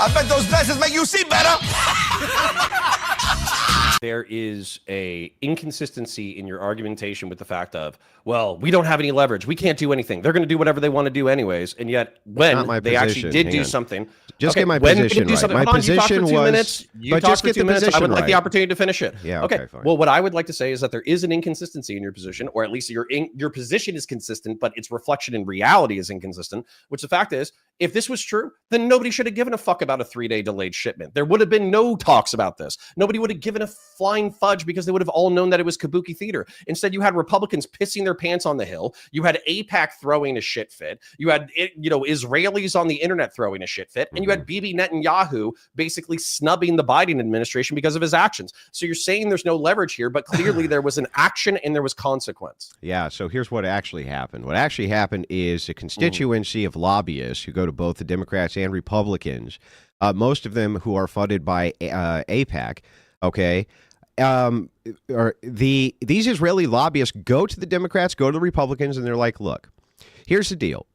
I bet those glasses make you see better. There is a inconsistency in your argumentation with the fact of, well, we don't have any leverage. We can't do anything. They're going to do whatever they want to do anyways. And yet when they actually did do something. Just get my position right. My position was, you talked for 2 minutes. I would like the opportunity to finish it. Yeah. Okay. Fine. Well, what I would like to say is that there is an inconsistency in your position, or at least your position is consistent, but its reflection in reality is inconsistent, which the fact is, if this was true, then nobody should have given a fuck about a 3-day delayed shipment. There would have been no talks about this. Nobody would have given a flying fudge because they would have all known that it was kabuki theater. Instead, you had Republicans pissing their pants on the Hill. You had AIPAC throwing a shit fit. You had, Israelis on the internet throwing a shit fit. And you had Bibi Netanyahu basically snubbing the Biden administration because of his actions. So you're saying there's no leverage here, but clearly there was an action and there was consequence. Yeah, so here's what actually happened. What actually happened is a constituency of lobbyists who go to both the Democrats and Republicans, most of them who are funded by AIPAC, okay, these Israeli lobbyists go to the Democrats, go to the Republicans, and they're like, look, here's the deal.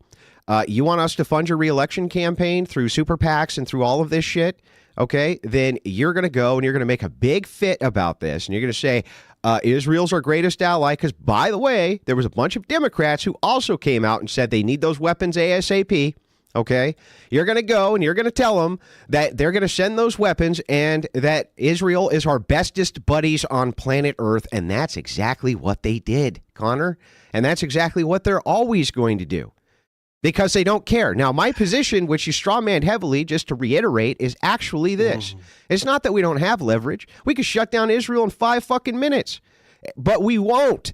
You want us to fund your reelection campaign through super PACs and through all of this shit? Okay, then you're going to go and you're going to make a big fit about this. And you're going to say, Israel's our greatest ally. Because, by the way, there was a bunch of Democrats who also came out and said they need those weapons ASAP. Okay, you're going to go and you're going to tell them that they're going to send those weapons and that Israel is our bestest buddies on planet Earth. And that's exactly what they did, Connor. And that's exactly what they're always going to do. Because they don't care. Now, my position, which you strawmanned heavily, just to reiterate, is actually this. It's not that we don't have leverage. We could shut down Israel in 5 fucking minutes. But we won't.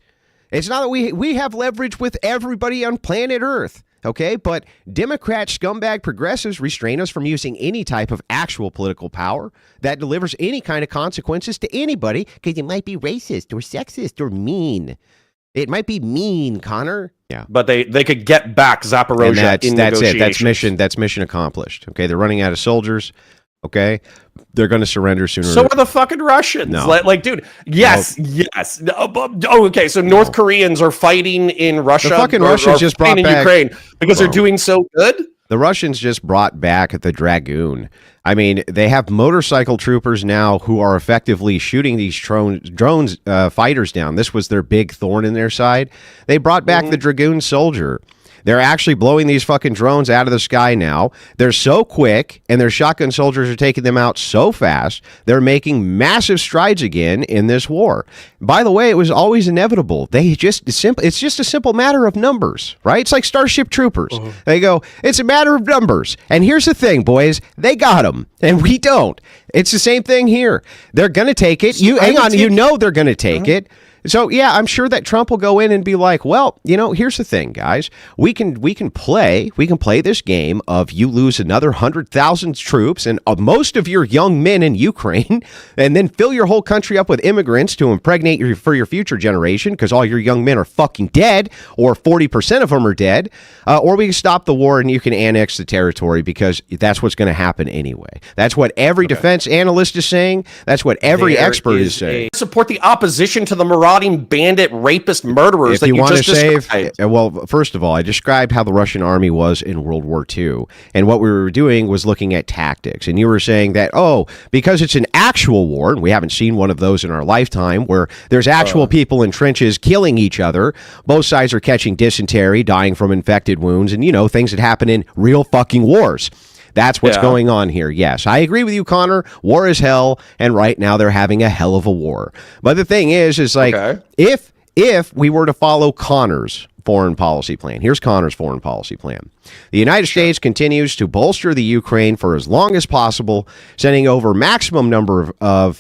It's not that we have leverage with everybody on planet Earth. Okay, but Democrat scumbag progressives restrain us from using any type of actual political power that delivers any kind of consequences to anybody because it might be racist or sexist or mean. It might be mean, Connor. Yeah, but they could get back Zaporozhye in negotiations. It. That's mission accomplished. Okay, they're running out of soldiers. Okay, they're going to surrender sooner. So are the fucking Russians. No. Like, dude, yes. Okay, so North Koreans are fighting in Russia. The fucking Russians just brought back Ukraine because they're doing so good. The Russians just brought back the Dragoon. I mean, they have motorcycle troopers now who are effectively shooting these drones fighters down. This was their big thorn in their side. They brought back the Dragoon soldier. They're actually blowing these fucking drones out of the sky now. They're so quick, and their shotgun soldiers are taking them out so fast. They're making massive strides again in this war. By the way, it was always inevitable. It's just a simple matter of numbers, right? It's like Starship Troopers. They go, it's a matter of numbers. And here's the thing, boys. They got them, and we don't. It's the same thing here. They're going to take it. Hang on. You know they're going to take it. So, yeah, I'm sure that Trump will go in and be like, well, here's the thing, guys. We can play this game of you lose another 100,000 troops and most of your young men in Ukraine and then fill your whole country up with immigrants to impregnate for your future generation because all your young men are fucking dead or 40% of them are dead. Or we can stop the war and you can annex the territory because that's what's going to happen anyway. That's what every defense analyst is saying. That's what every expert is saying. Support the opposition to the marauding bandit, rapist, murderers that you want to save. Well, first of all, I described how the Russian army was in World War II. And what we were doing was looking at tactics. And you were saying that, because it's an actual war, and we haven't seen one of those in our lifetime, where there's actual people in trenches killing each other. Both sides are catching dysentery, dying from infected wounds, and, things that happen in real fucking wars. That's what's going on here. Yes, I agree with you, Connor. War is hell, and right now they're having a hell of a war. But the thing is like, if we were to follow Connor's foreign policy plan, here's Connor's foreign policy plan. The United States continues to bolster the Ukraine for as long as possible, sending over maximum number of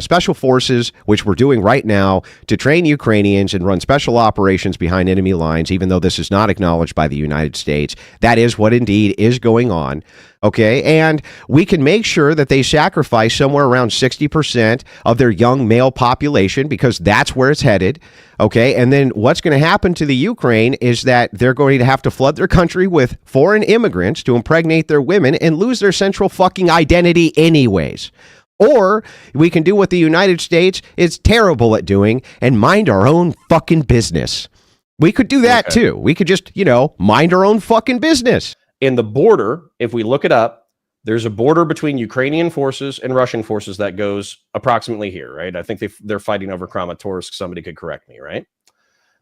special forces, which we're doing right now, to train Ukrainians and run special operations behind enemy lines, even though this is not acknowledged by the United States. That is what indeed is going on. Okay, and we can make sure that they sacrifice somewhere around 60% of their young male population because that's where it's headed. Okay, and then what's going to happen to the Ukraine is that they're going to have to flood their country with foreign immigrants to impregnate their women and lose their central fucking identity anyways. Or we can do what the United States is terrible at doing and mind our own fucking business. We could do that too. We could just, mind our own fucking business. In the border, if we look it up, There's a border between Ukrainian forces and Russian forces that goes approximately here, right? I think they're fighting over Kramatorsk. Somebody could correct me, right?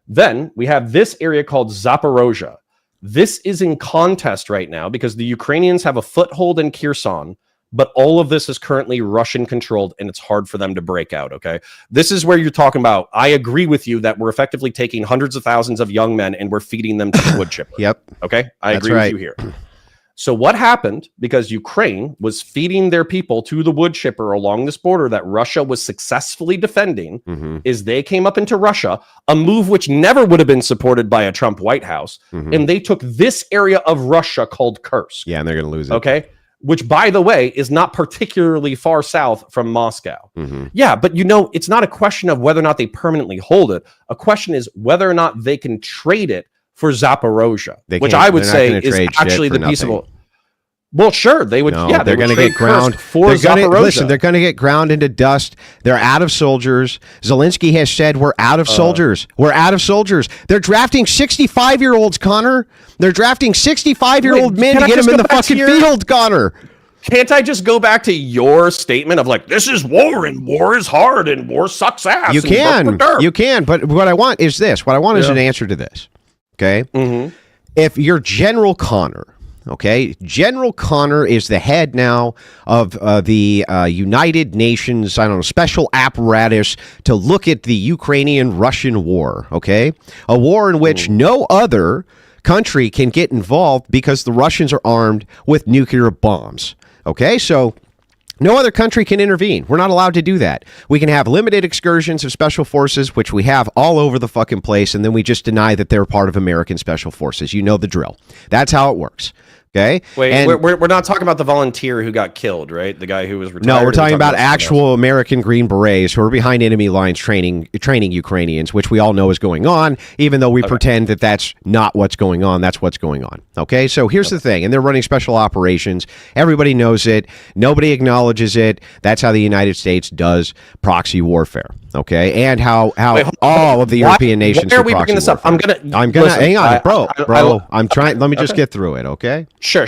Then we have this area called Zaporozhye. This is in contest right now because the Ukrainians have a foothold in Kherson, but all of this is currently Russian controlled and it's hard for them to break out, okay? This is where you're talking about, I agree with you that we're effectively taking hundreds of thousands of young men and we're feeding them to the wood chipper. Yep. Okay? I That's agree right. with you here. So what happened, because Ukraine was feeding their people to the wood chipper along this border that Russia was successfully defending, is they came up into Russia, a move which never would have been supported by a Trump White House, and they took this area of Russia called Kursk. Yeah, and they're going to lose it. Okay? Which, by the way, is not particularly far south from Moscow. Yeah, but you know, it's not a question of whether or not they permanently hold it. A question is whether or not they can trade it for Zaporozhye, which I would say is actually the piece of. Well, sure, they would. No, yeah, they're going to get ground. For Zaporozhye. Listen, they're going to get ground into dust. They're out of soldiers. Zelensky has said we're out of soldiers. We're out of soldiers. They're drafting 65-year-olds, Connor. They're drafting 65-year-old men to get them in the fucking field, Connor. Can't I just go back to your statement of like, this is war and war is hard and war sucks ass? You can, but what I want is this. What I want is an answer to this. Okay, if you're General Connor. Okay, General Connor is the head now of the United Nations, I don't know, special apparatus to look at the Ukrainian-Russian war, okay? A war in which no other country can get involved because the Russians are armed with nuclear bombs, okay? So no other country can intervene. We're not allowed to do that. We can have limited excursions of special forces, which we have all over the fucking place, and then we just deny that they're part of American special forces. You know the drill. That's how it works. Okay. Wait, and we're not talking about the volunteer who got killed, right? The guy who was retired. No, we're talking about actual American Green Berets who are behind enemy lines training Ukrainians, which we all know is going on, even though we pretend that that's not what's going on. That's what's going on. Okay. So here's the thing. And they're running special operations. Everybody knows it. Nobody acknowledges it. That's how the United States does proxy warfare. Okay. And how all of the European nations are we bringing this up? I'm gonna listen, hang on, bro. I'm trying. Let me just get through it. Okay. Sure.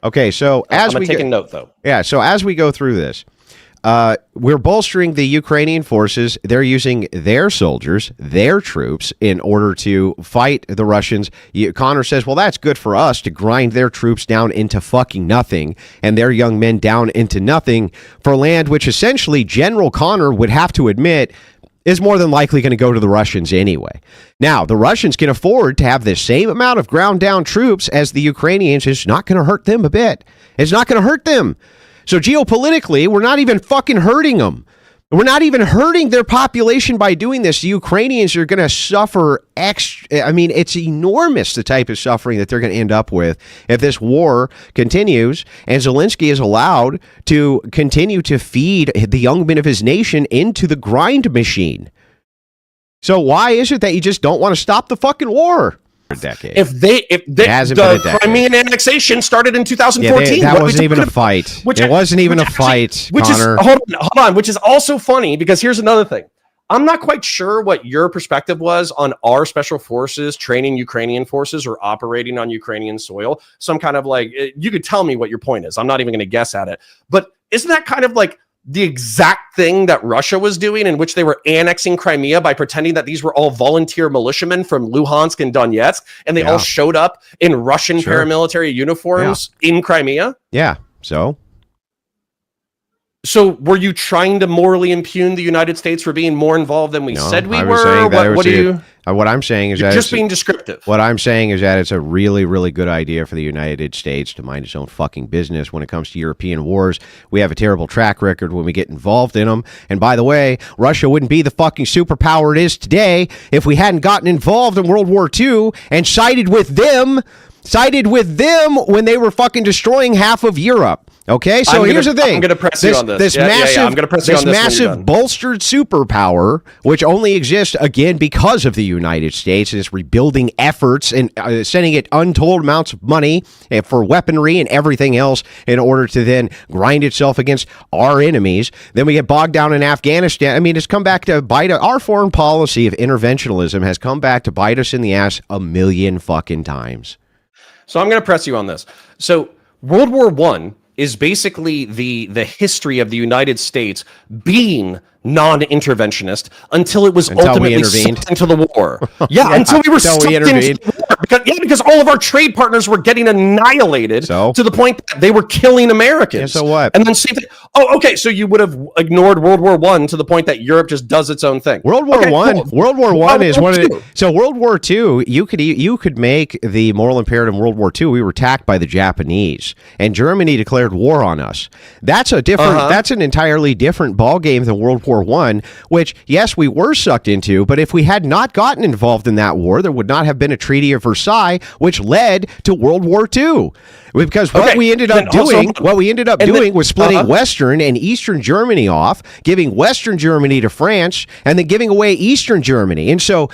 Okay, so as I'm we taking note though. Yeah, so as we go through this, we're bolstering the Ukrainian forces. They're using their soldiers, their troops, in order to fight the Russians. Connor says, well, that's good for us to grind their troops down into fucking nothing and their young men down into nothing for land which essentially General Connor would have to admit is more than likely going to go to the Russians anyway. Now, the Russians can afford to have the same amount of ground down troops as the Ukrainians. It's not going to hurt them a bit. It's not going to hurt them. So geopolitically, we're not even fucking hurting them. We're not even hurting their population by doing this. The Ukrainians are going to suffer I mean, it's enormous, the type of suffering that they're going to end up with if this war continues and Zelensky is allowed to continue to feed the young men of his nation into the grind machine. So why is it that you just don't want to stop the fucking war? A decade. If the Crimean annexation started in 2014, that wasn't even a fight. It wasn't even a fight, Connor. Hold on, which is also funny because here's another thing. I'm not quite sure what your perspective was on our special forces training Ukrainian forces or operating on Ukrainian soil. Some kind of like, you could tell me what your point is. I'm not even going to guess at it. But isn't that kind of like the exact thing that Russia was doing, in which they were annexing Crimea by pretending that these were all volunteer militiamen from Luhansk and Donetsk, and they all showed up in Russian paramilitary uniforms in Crimea? Yeah, so were you trying to morally impugn the United States for being more involved than we said we were? What I'm saying is that just being descriptive. What I'm saying is that it's a really, really good idea for the United States to mind its own fucking business when it comes to European wars. We have a terrible track record when we get involved in them. And by the way, Russia wouldn't be the fucking superpower it is today if we hadn't gotten involved in World War II and sided with them when they were fucking destroying half of Europe. Okay, so here's the thing. I'm going to press you on this. I'm going to press you on this massive bolstered superpower, which only exists, again, because of the United States and its rebuilding efforts and sending it untold amounts of money for weaponry and everything else in order to then grind itself against our enemies. Then we get bogged down in Afghanistan. I mean, it's come back to bite us. Our foreign policy of interventionism has come back to bite us in the ass a million fucking times. So I'm going to press you on this. So World War I is basically the history of the United States being non-interventionist until it was ultimately sucked into the war. Yeah, until we were sucked into the war. Because all of our trade partners were getting annihilated to the point that they were killing Americans. Yeah, so what? And then same thing. Oh, okay. So you would have ignored World War I to the point that Europe just does its own thing. World War I is one of the. So World War II, you could make the moral imperative in World War II. We were attacked by the Japanese, and Germany declared war on us. That's a different. That's an entirely different ballgame than World War I, which yes, we were sucked into, but if we had not gotten involved in that war, there would not have been a Treaty of Versailles, which led to World War II. Because what we ended up doing was splitting Western and Eastern Germany off, giving Western Germany to France, and then giving away Eastern Germany. And so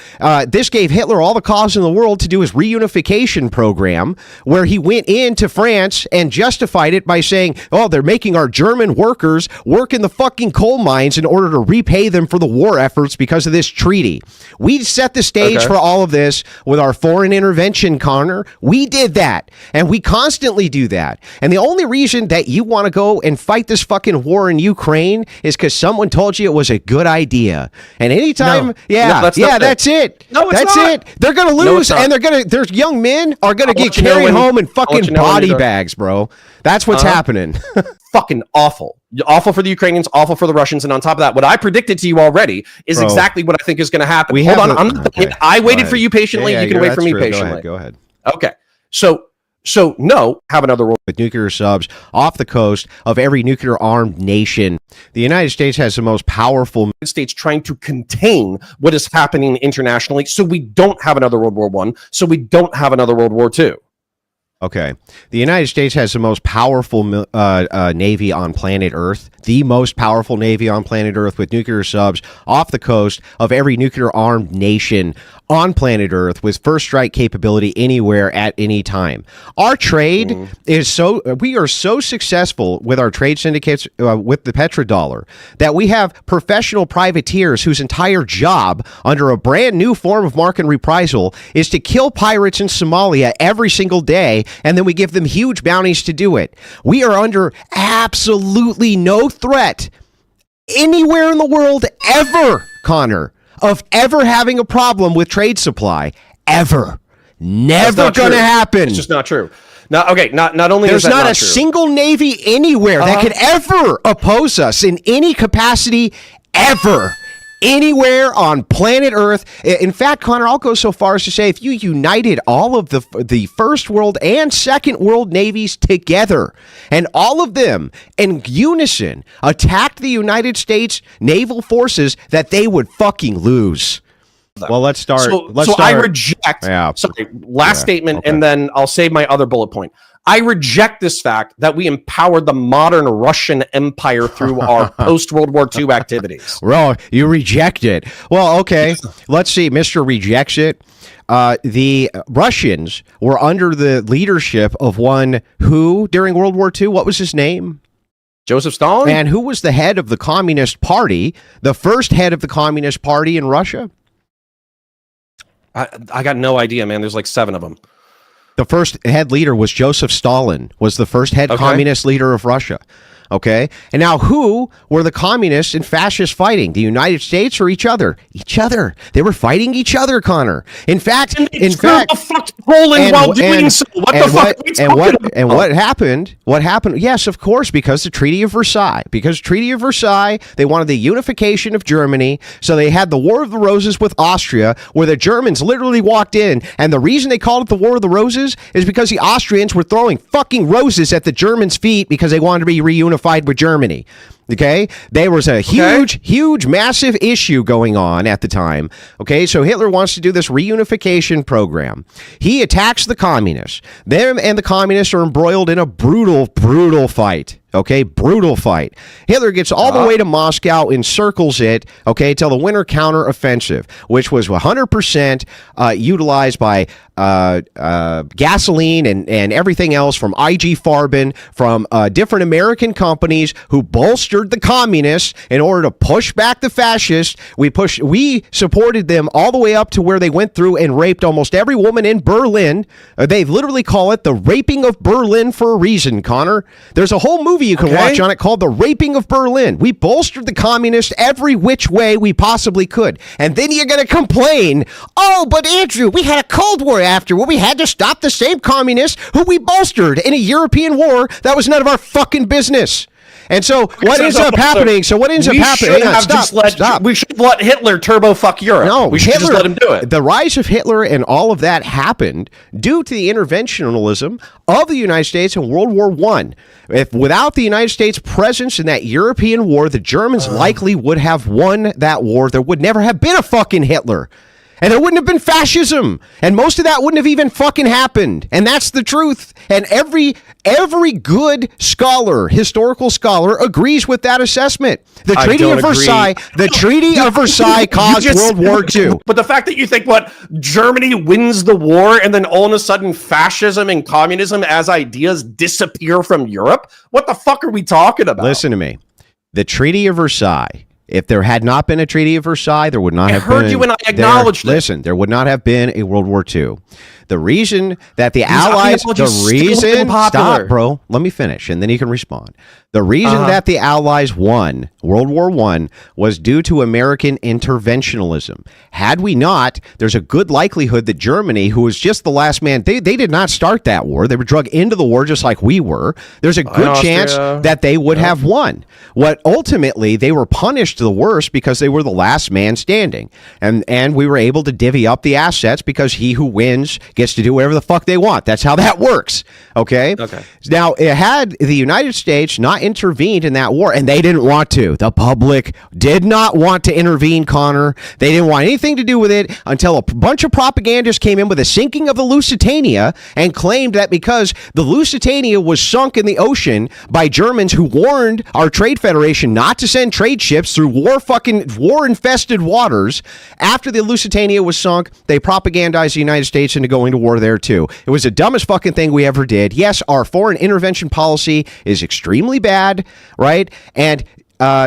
this gave Hitler all the cause in the world to do his reunification program, where he went into France and justified it by saying, oh, they're making our German workers work in the fucking coal mines in order to repay them for the war efforts because of this treaty. We set the stage for all of this with our foreign intervention, Connor. We did that, and we constantly do that. And the only reason that you want to go and fight this fucking war in Ukraine is because someone told you it was a good idea. And anytime, that's it. No, that's it. They're going to lose, and their young men are going to get carried home in fucking body bags, bro. That's what's happening. Fucking awful. Awful for the Ukrainians, awful for the Russians. And on top of that, what I predicted to you already is exactly what I think is going to happen. Hold on. I waited for you patiently. You can wait for me patiently. Go ahead. Okay. So no, have another world with nuclear subs off the coast of every nuclear armed nation. The United States has the most powerful states trying to contain what is happening internationally, so we don't have another World War I, so we don't have another World War II. Okay. The United States has the most powerful Navy on planet Earth, the most powerful Navy on planet Earth, with nuclear subs off the coast of every nuclear armed nation on planet Earth with first strike capability anywhere at any time. Our trade we are so successful with our trade syndicates with the petrodollar that we have professional privateers whose entire job under a brand new form of market reprisal is to kill pirates in Somalia every single day, and then we give them huge bounties to do it. We are under absolutely no threat anywhere in the world ever, Connor, of ever having a problem with trade supply. Ever. Never going to happen. It's just not true. Not only there's is that not a true, single Navy anywhere that could ever oppose us in any capacity ever. Anywhere on planet Earth. In fact, Connor, I'll go so far as to say if you united all of the First World and Second World navies together, and all of them in unison attacked the United States naval forces, that they would fucking lose. Well, let's start. I reject. Sorry, last statement, and then I'll save my other bullet point. I reject this fact that we empowered the modern Russian Empire through our post-World War II activities. Bro, you reject it. Well, okay. Let's see. Mr. Rejects it. The Russians were under the leadership of one who, during World War II, what was his name? Joseph Stalin? And who was the head of the Communist Party, the first head of the Communist Party in Russia? I got no idea, man. There's like 7 of them. The first head leader was Joseph Stalin, was the first head communist leader of Russia. Okay. And now who were the communists and fascists fighting? The United States or each other? Each other. They were fighting each other, Connor. In fact, Poland while doing so. What the fuck? What happened? What happened? Yes, of course, because the Treaty of Versailles. Because Treaty of Versailles, they wanted the unification of Germany. So they had the War of the Roses with Austria, where the Germans literally walked in. And the reason they called it the War of the Roses is because the Austrians were throwing fucking roses at the Germans' feet because they wanted to be reunified with Germany. Okay, there was a huge, massive issue going on at the time. Okay, so Hitler wants to do this reunification program. He attacks the communists. Them and the communists are embroiled in a brutal fight. Okay, brutal fight. Hitler gets all the way to Moscow, encircles it, okay, till the winter counteroffensive, which was 100% utilized by gasoline and everything else from IG Farben, from different American companies who bolstered bolstered the communists in order to push back the fascists. We supported them all the way up to where they went through and raped almost every woman in Berlin. They literally call it the raping of Berlin for a reason, Connor. There's a whole movie you can watch on it called The Raping of Berlin. We bolstered the communists every which way we possibly could. And then you're going to complain, oh, but Andrew, we had a Cold War after where we had to stop the same communists who we bolstered in a European war that was none of our fucking business. And so what ends up happening? So what ends up happening? Stop. We should have let Hitler turbo fuck Europe. No, we should just let him do it. The rise of Hitler and all of that happened due to the interventionism of the United States in World War I. If without the United States' presence in that European war, the Germans likely would have won that war. There would never have been a fucking Hitler. And there wouldn't have been fascism. And most of that wouldn't have even fucking happened. And that's the truth. And every good scholar, historical scholar, agrees with that assessment. The Treaty of Versailles, caused World War II. But the fact that you think Germany wins the war and then all of a sudden fascism and communism as ideas disappear from Europe? What the fuck are we talking about? Listen to me. The Treaty of Versailles. If there had not been a Treaty of Versailles, there would not have been... I heard you and I acknowledged it. Listen, there would not have been a World War II. The reason that the Allies... Stop, bro. Let me finish, and then you can respond. The reason that the Allies won World War I was due to American interventionism. Had we not, there's a good likelihood that Germany, who was just the last man, they did not start that war. They were drug into the war just like we were. There's a good chance that they would have won. What ultimately, they were punished the worst because they were the last man standing. And we were able to divvy up the assets because he who wins gets to do whatever the fuck they want. That's how that works. Okay? Now, had the United States not intervened in that war, and they didn't want to. The public did not want to intervene, Connor. They didn't want anything to do with it until a bunch of propagandists came in with a sinking of the Lusitania and claimed that because the Lusitania was sunk in the ocean by Germans who warned our trade federation not to send trade ships through war-infested waters. After the Lusitania was sunk, they propagandized the United States into going to war there too. It was the dumbest fucking thing we ever did. Yes, our foreign intervention policy is extremely bad, right? And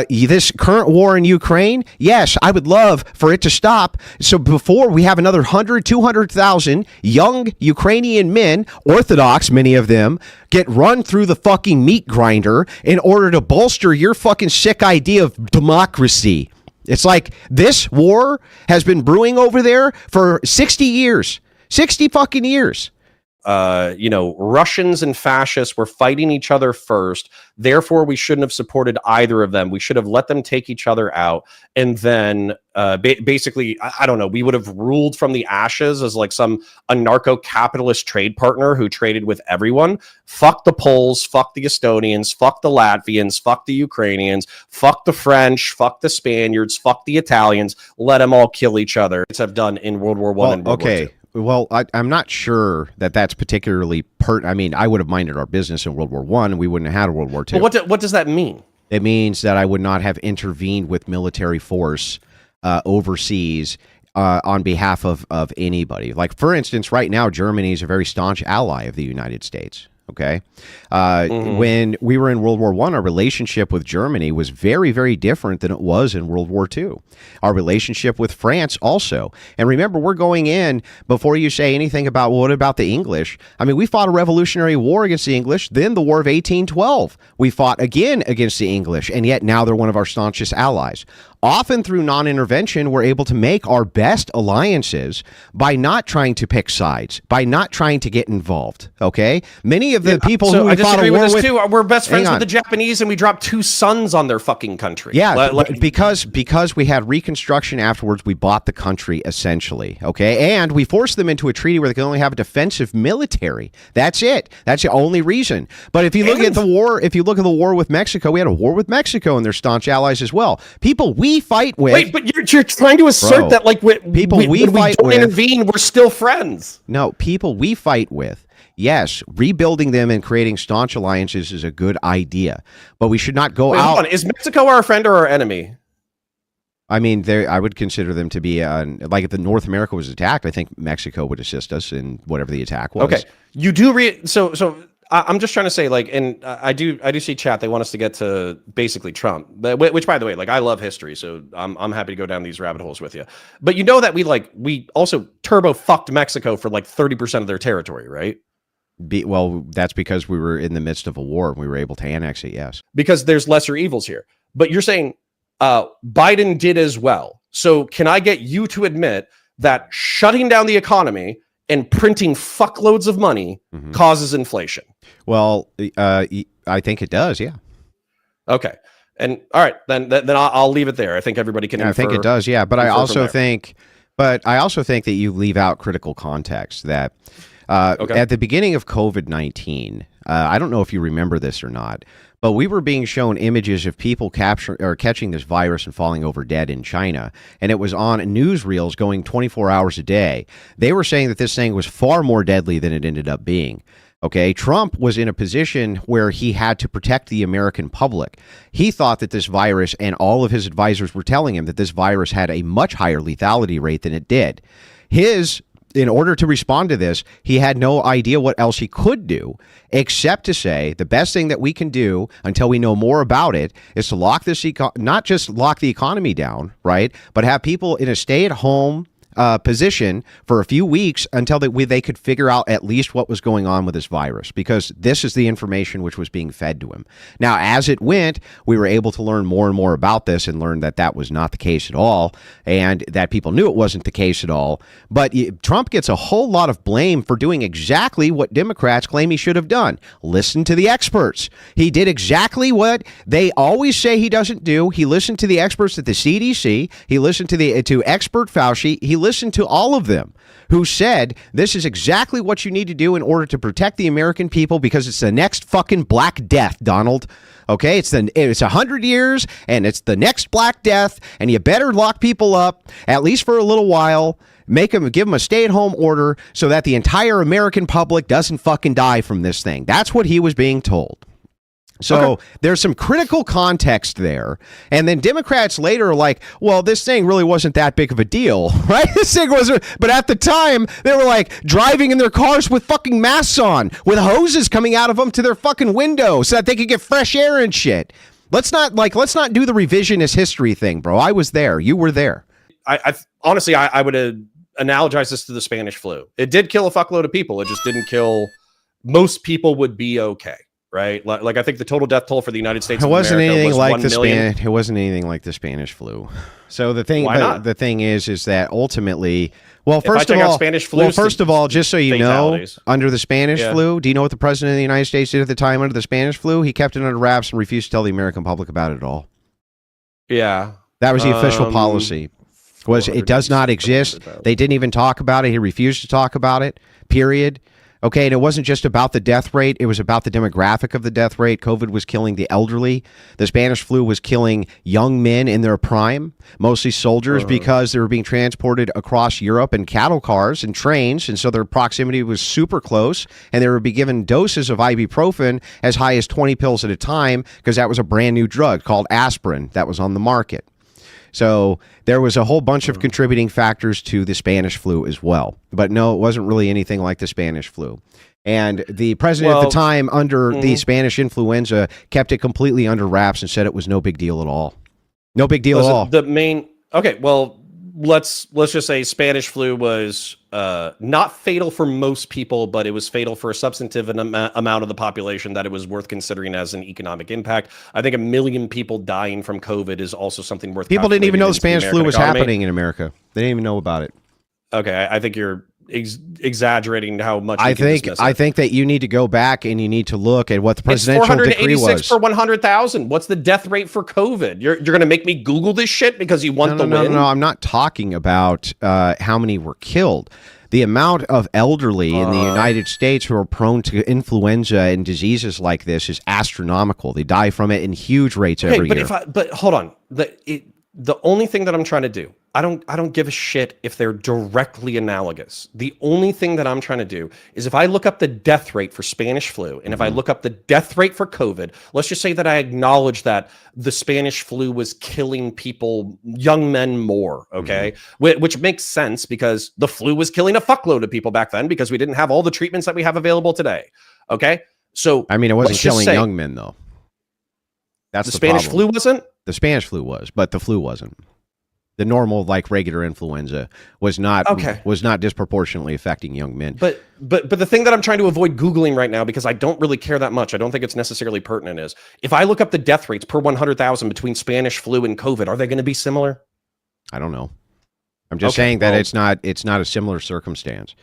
this current war in Ukraine, yes, I would love for it to stop. So before we have another 200,000 young Ukrainian men, Orthodox, many of them, get run through the fucking meat grinder in order to bolster your fucking sick idea of democracy. It's like this war has been brewing over there for 60 years. 60 fucking years. Russians and fascists were fighting each other first. Therefore, we shouldn't have supported either of them. We should have let them take each other out. And then basically, I don't know, we would have ruled from the ashes as like some anarcho-capitalist trade partner who traded with everyone. Fuck the Poles, fuck the Estonians, fuck the Latvians, fuck the Ukrainians, fuck the French, fuck the Spaniards, fuck the Italians. Let them all kill each other. It's have done in World War I and World War II. Well, I'm not sure that that's particularly I mean, I would have minded our business in World War I, and we wouldn't have had a World War II. But what does that mean? It means that I would not have intervened with military force overseas on behalf of anybody. Like, for instance, right now, Germany is a very staunch ally of the United States. Okay. When we were in World War I, our relationship with Germany was very, very different than it was in World War II. Our relationship with France also. And remember, we're going in, before you say anything about, well, what about the English? I mean, we fought a revolutionary war against the English, then the War of 1812. We fought again against the English, and yet now they're one of our staunchest allies. Often through non-intervention, we're able to make our best alliances by not trying to pick sides, by not trying to get involved. Okay, many of the people who we fought a war with, too. We're best friends with the Japanese, and we dropped 2 sons on their fucking country. Yeah, because we had Reconstruction afterwards, we bought the country essentially. Okay, and we forced them into a treaty where they can only have a defensive military. That's it. That's the only reason. But if you look at the war with Mexico, we had a war with Mexico and their staunch allies as well. People we fight with. Wait, but you're trying to assert that like when we don't intervene, we're still friends. No, people we fight with. Yes, rebuilding them and creating staunch alliances is a good idea, but we should not go out. Hold on. Is Mexico our friend or our enemy? I mean, I would consider them to be like if the North America was attacked, I think Mexico would assist us in whatever the attack was. Okay, you do so I'm just trying to say, like, and I do see chat. They want us to get to basically Trump, which, by the way, like, I love history, so I'm happy to go down these rabbit holes with you. But you know that we also turbo fucked Mexico for like 30% of their territory, right? Well, that's because we were in the midst of a war and we were able to annex it. Yes, because there's lesser evils here. But you're saying Biden did as well. So can I get you to admit that shutting down the economy and printing fuckloads of money causes inflation? Well, I think it does. Yeah. Okay. And all right, then I'll leave it there. I think everybody can. I think it does. Yeah, but I also think that you leave out critical context. That at the beginning of COVID-19, I don't know if you remember this or not, but we were being shown images of people catching this virus and falling over dead in China, and it was on newsreels going 24 hours a day. They were saying that this thing was far more deadly than it ended up being. Okay, Trump was in a position where he had to protect the American public. He thought that this virus, and all of his advisors were telling him that this virus had a much higher lethality rate than it did. In order to respond to this, he had no idea what else he could do except to say the best thing that we can do until we know more about it is to lock this not just lock the economy down, right, but have people in a stay-at-home position for a few weeks until they could figure out at least what was going on with this virus, because this is the information which was being fed to him. Now, as it went, we were able to learn more and more about this and learn that that was not the case at all, and that people knew it wasn't the case at all. But Trump gets a whole lot of blame for doing exactly what Democrats claim he should have done. Listen to the experts. He did exactly what they always say he doesn't do. He listened to the experts at the CDC. He listened to expert Fauci. He listened to all of them who said this is exactly what you need to do in order to protect the American people, because it's the next fucking Black Death, Donald. Okay, it's 100 years and it's the next Black Death, and you better lock people up at least for a little while. Give them a stay-at-home order so that the entire American public doesn't fucking die from this thing. That's what he was being told. So there's some critical context there. And then Democrats later are like, well, this thing really wasn't that big of a deal, right? This thing wasn't. But at the time, they were like driving in their cars with fucking masks on, with hoses coming out of them to their fucking window so that they could get fresh air and shit. Let's not do the revisionist history thing, bro. I was there. You were there. I honestly would analogize this to the Spanish flu. It did kill a fuckload of people. It just didn't kill. Most people would be okay. Right, like I think the total death toll for the United States. It wasn't anything like the Spanish. It wasn't anything like the Spanish flu. So the thing is that ultimately, well, first of all, just so you know, under the Spanish flu, do you know what the president of the United States did at the time under the Spanish flu? He kept it under wraps and refused to tell the American public about it at all. Yeah, that was the official policy. It does not exist. They didn't even talk about it. He refused to talk about it. Period. Okay, and it wasn't just about the death rate. It was about the demographic of the death rate. COVID was killing the elderly. The Spanish flu was killing young men in their prime, mostly soldiers, because they were being transported across Europe in cattle cars and trains, and so their proximity was super close, and they would be given doses of ibuprofen as high as 20 pills at a time, because that was a brand new drug called aspirin that was on the market. So there was a whole bunch of contributing factors to the Spanish flu as well. But no, it wasn't really anything like the Spanish flu. And the president at the time under the Spanish influenza kept it completely under wraps and said it was no big deal at all. No big deal at all. Let's just say Spanish flu was not fatal for most people, but it was fatal for a substantive amount of the population that it was worth considering as an economic impact. I think 1 million people dying from COVID is also something worth. People didn't even know the Spanish flu was happening in America. They didn't even know about it. Okay, I think you're exaggerating how much. I think that you need to go back and you need to look at what the presidential decree was. 486 per 100,000. What's the death rate for COVID? You're going to make me Google this shit because you want the win? No, I'm not talking about how many were killed. The amount of elderly in the United States who are prone to influenza and diseases like this is astronomical. They die from it in huge rates every year. But hold on. The only thing that I'm trying to do, I don't give a shit if they're directly analogous. The only thing that I'm trying to do is if I look up the death rate for Spanish flu and if I look up the death rate for COVID, let's just say that I acknowledge that the Spanish flu was killing people, young men more, okay? Which makes sense because the flu was killing a fuckload of people back then because we didn't have all the treatments that we have available today, okay? So I mean, it wasn't let's just killing say young men though. That's the the Spanish problem. flu wasn't. The Spanish flu was, but the flu wasn't. The normal, like regular influenza, was not disproportionately affecting young men. But the thing that I'm trying to avoid Googling right now, because I don't really care that much, I don't think it's necessarily pertinent, is if I look up the death rates per 100,000 between Spanish flu and COVID, are they going to be similar? I don't know. I'm just saying that it's not a similar circumstance.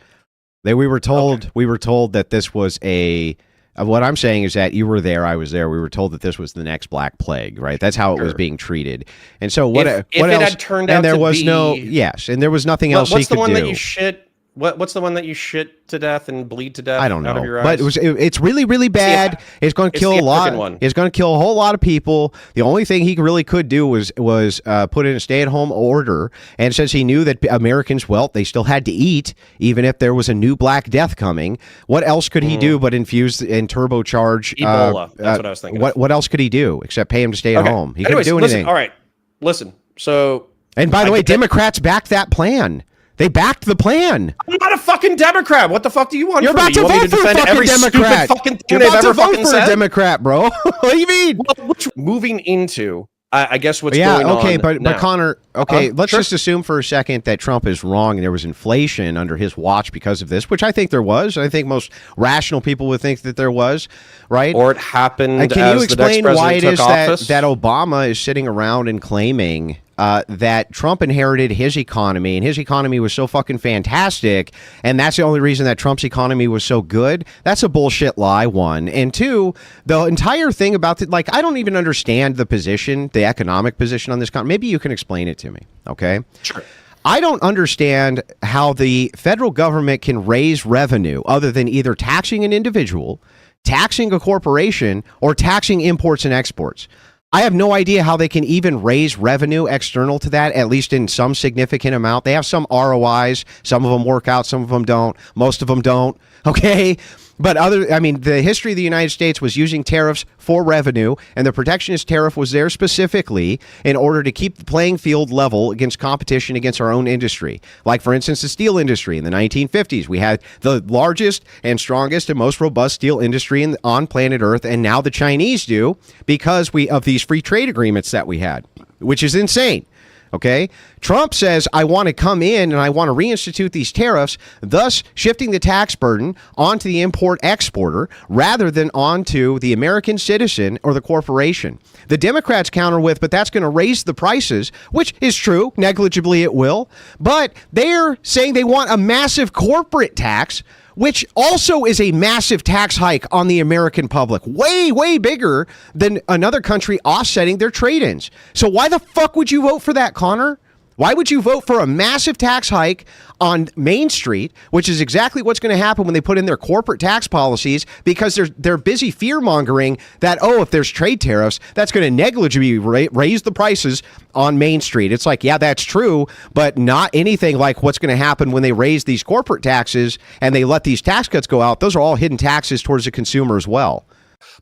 We were told that this was a. What I'm saying is that you were there, I was there. We were told that this was the next Black Plague, right? That's how it was being treated. And so what else? It had turned out and there to was be, and there was nothing else he could do. What's the one that you shit? What's the one that you shit to death and bleed to death? I don't know, out of your but eyes? it's really, really bad. It's going to kill a lot. It's going to kill a whole lot of people. The only thing he really could do was put in a stay-at-home order, and since he knew that Americans, well, they still had to eat, even if there was a new Black Death coming. What else could he do but infuse and turbocharge Ebola? That's what I was thinking. What else could he do except pay him to stay at home? He couldn't do anything. All right, listen. So, and by the way, Democrats backed that plan. They backed the plan. I'm not a fucking Democrat. What the fuck do you want? You're about to vote for a fucking Democrat. You're about to vote for a Democrat, bro. What do you mean? Well, moving into, I guess what's going on. Okay, but Connor, let's sure. just assume for a second that Trump is wrong and there was inflation under his watch because of this, which I think there was. I think most rational people would think that there was, right? Or it happened. Can you explain why it is that Obama is sitting around and claiming that Trump inherited his economy, and his economy was so fucking fantastic, and that's the only reason that Trump's economy was so good? That's a bullshit lie, one. And two, the entire thing about it, like, I don't even understand the position, the economic position on this. Maybe you can explain it to me, okay? Sure. I don't understand how the federal government can raise revenue other than either taxing an individual, taxing a corporation, or taxing imports and exports. I have no idea how they can even raise revenue external to that, at least in some significant amount. They have some ROIs. Some of them work out. Some of them don't. Most of them don't. Okay. But the history of the United States was using tariffs for revenue, and the protectionist tariff was there specifically in order to keep the playing field level against competition against our own industry. Like, for instance, the steel industry in the 1950s. We had the largest and strongest and most robust steel industry on planet Earth, and now the Chinese do because of these free trade agreements that we had, which is insane. Okay, Trump says, I want to come in and I want to reinstitute these tariffs, thus shifting the tax burden onto the import exporter rather than onto the American citizen or the corporation. The Democrats counter with, but that's going to raise the prices, which is true. Negligibly it will. But they're saying they want a massive corporate tax, which also is a massive tax hike on the American public, way, way bigger than another country offsetting their trade-ins. So why the fuck would you vote for that, Connor? Why would you vote for a massive tax hike on Main Street, which is exactly what's going to happen when they put in their corporate tax policies, because they're busy fear-mongering that, if there's trade tariffs, that's going to negligibly raise the prices on Main Street. It's like, yeah, that's true, but not anything like what's going to happen when they raise these corporate taxes and they let these tax cuts go out. Those are all hidden taxes towards the consumer as well.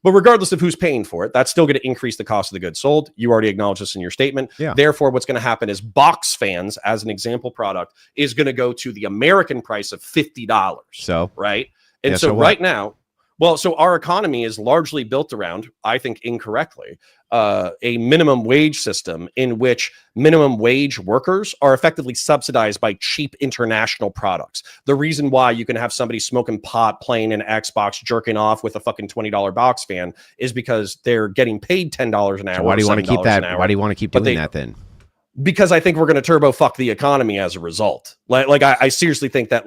But regardless of who's paying for it, that's still going to increase the cost of the goods sold. You already acknowledged this in your statement. Yeah. Therefore, what's going to happen is box fans, as an example product, is going to go to the American price of $50. So, right? And yeah, so right now, so our economy is largely built around, I think incorrectly, a minimum wage system in which minimum wage workers are effectively subsidized by cheap international products. The reason why you can have somebody smoking pot, playing an Xbox, jerking off with a fucking $20 box fan is because they're getting paid $10 an hour. So why do you want to keep that? Why do you want to keep doing that then? Because I think we're going to turbo fuck the economy as a result. I seriously think that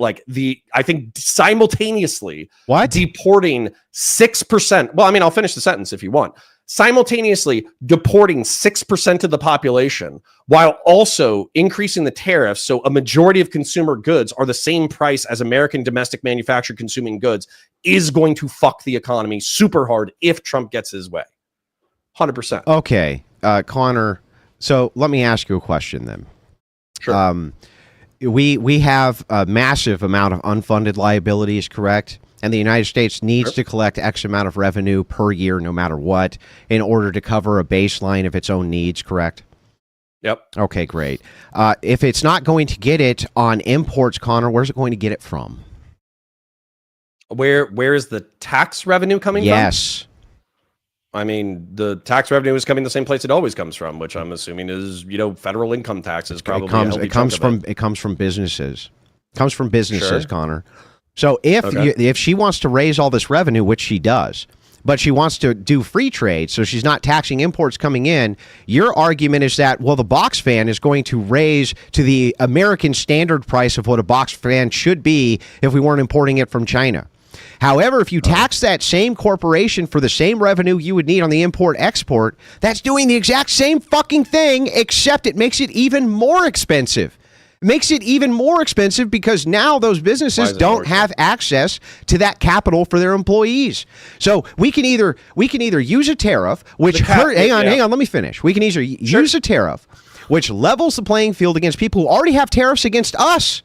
I think simultaneously deporting 6%. Well, I mean, I'll finish the sentence if you want. Simultaneously deporting 6% of the population while also increasing the tariffs, so a majority of consumer goods are the same price as American domestic manufactured consuming goods, is going to fuck the economy super hard if Trump gets his way. 100%. Okay, Connor. So let me ask you a question then. Sure. We have a massive amount of unfunded liabilities, correct? And the United States needs to collect X amount of revenue per year, no matter what, in order to cover a baseline of its own needs, correct? Yep. Okay, great. If it's not going to get it on imports, Connor, where's it going to get it from? Where is the tax revenue coming from? Yes. I mean, the tax revenue is coming the same place it always comes from, which I'm assuming is, federal income taxes. Probably It comes from businesses. It comes from businesses, Sure. Connor. So if she wants to raise all this revenue, which she does, but she wants to do free trade, so she's not taxing imports coming in, your argument is that, well, the box fan is going to raise to the American standard price of what a box fan should be if we weren't importing it from China. However, if you tax that same corporation for the same revenue you would need on the import-export, that's doing the exact same fucking thing, except it makes it even more expensive. It makes it even more expensive because now those businesses don't have access to that capital for their employees. So we can either use a tariff, which hang on, let me finish. We can either use a tariff, which levels the playing field against people who already have tariffs against us.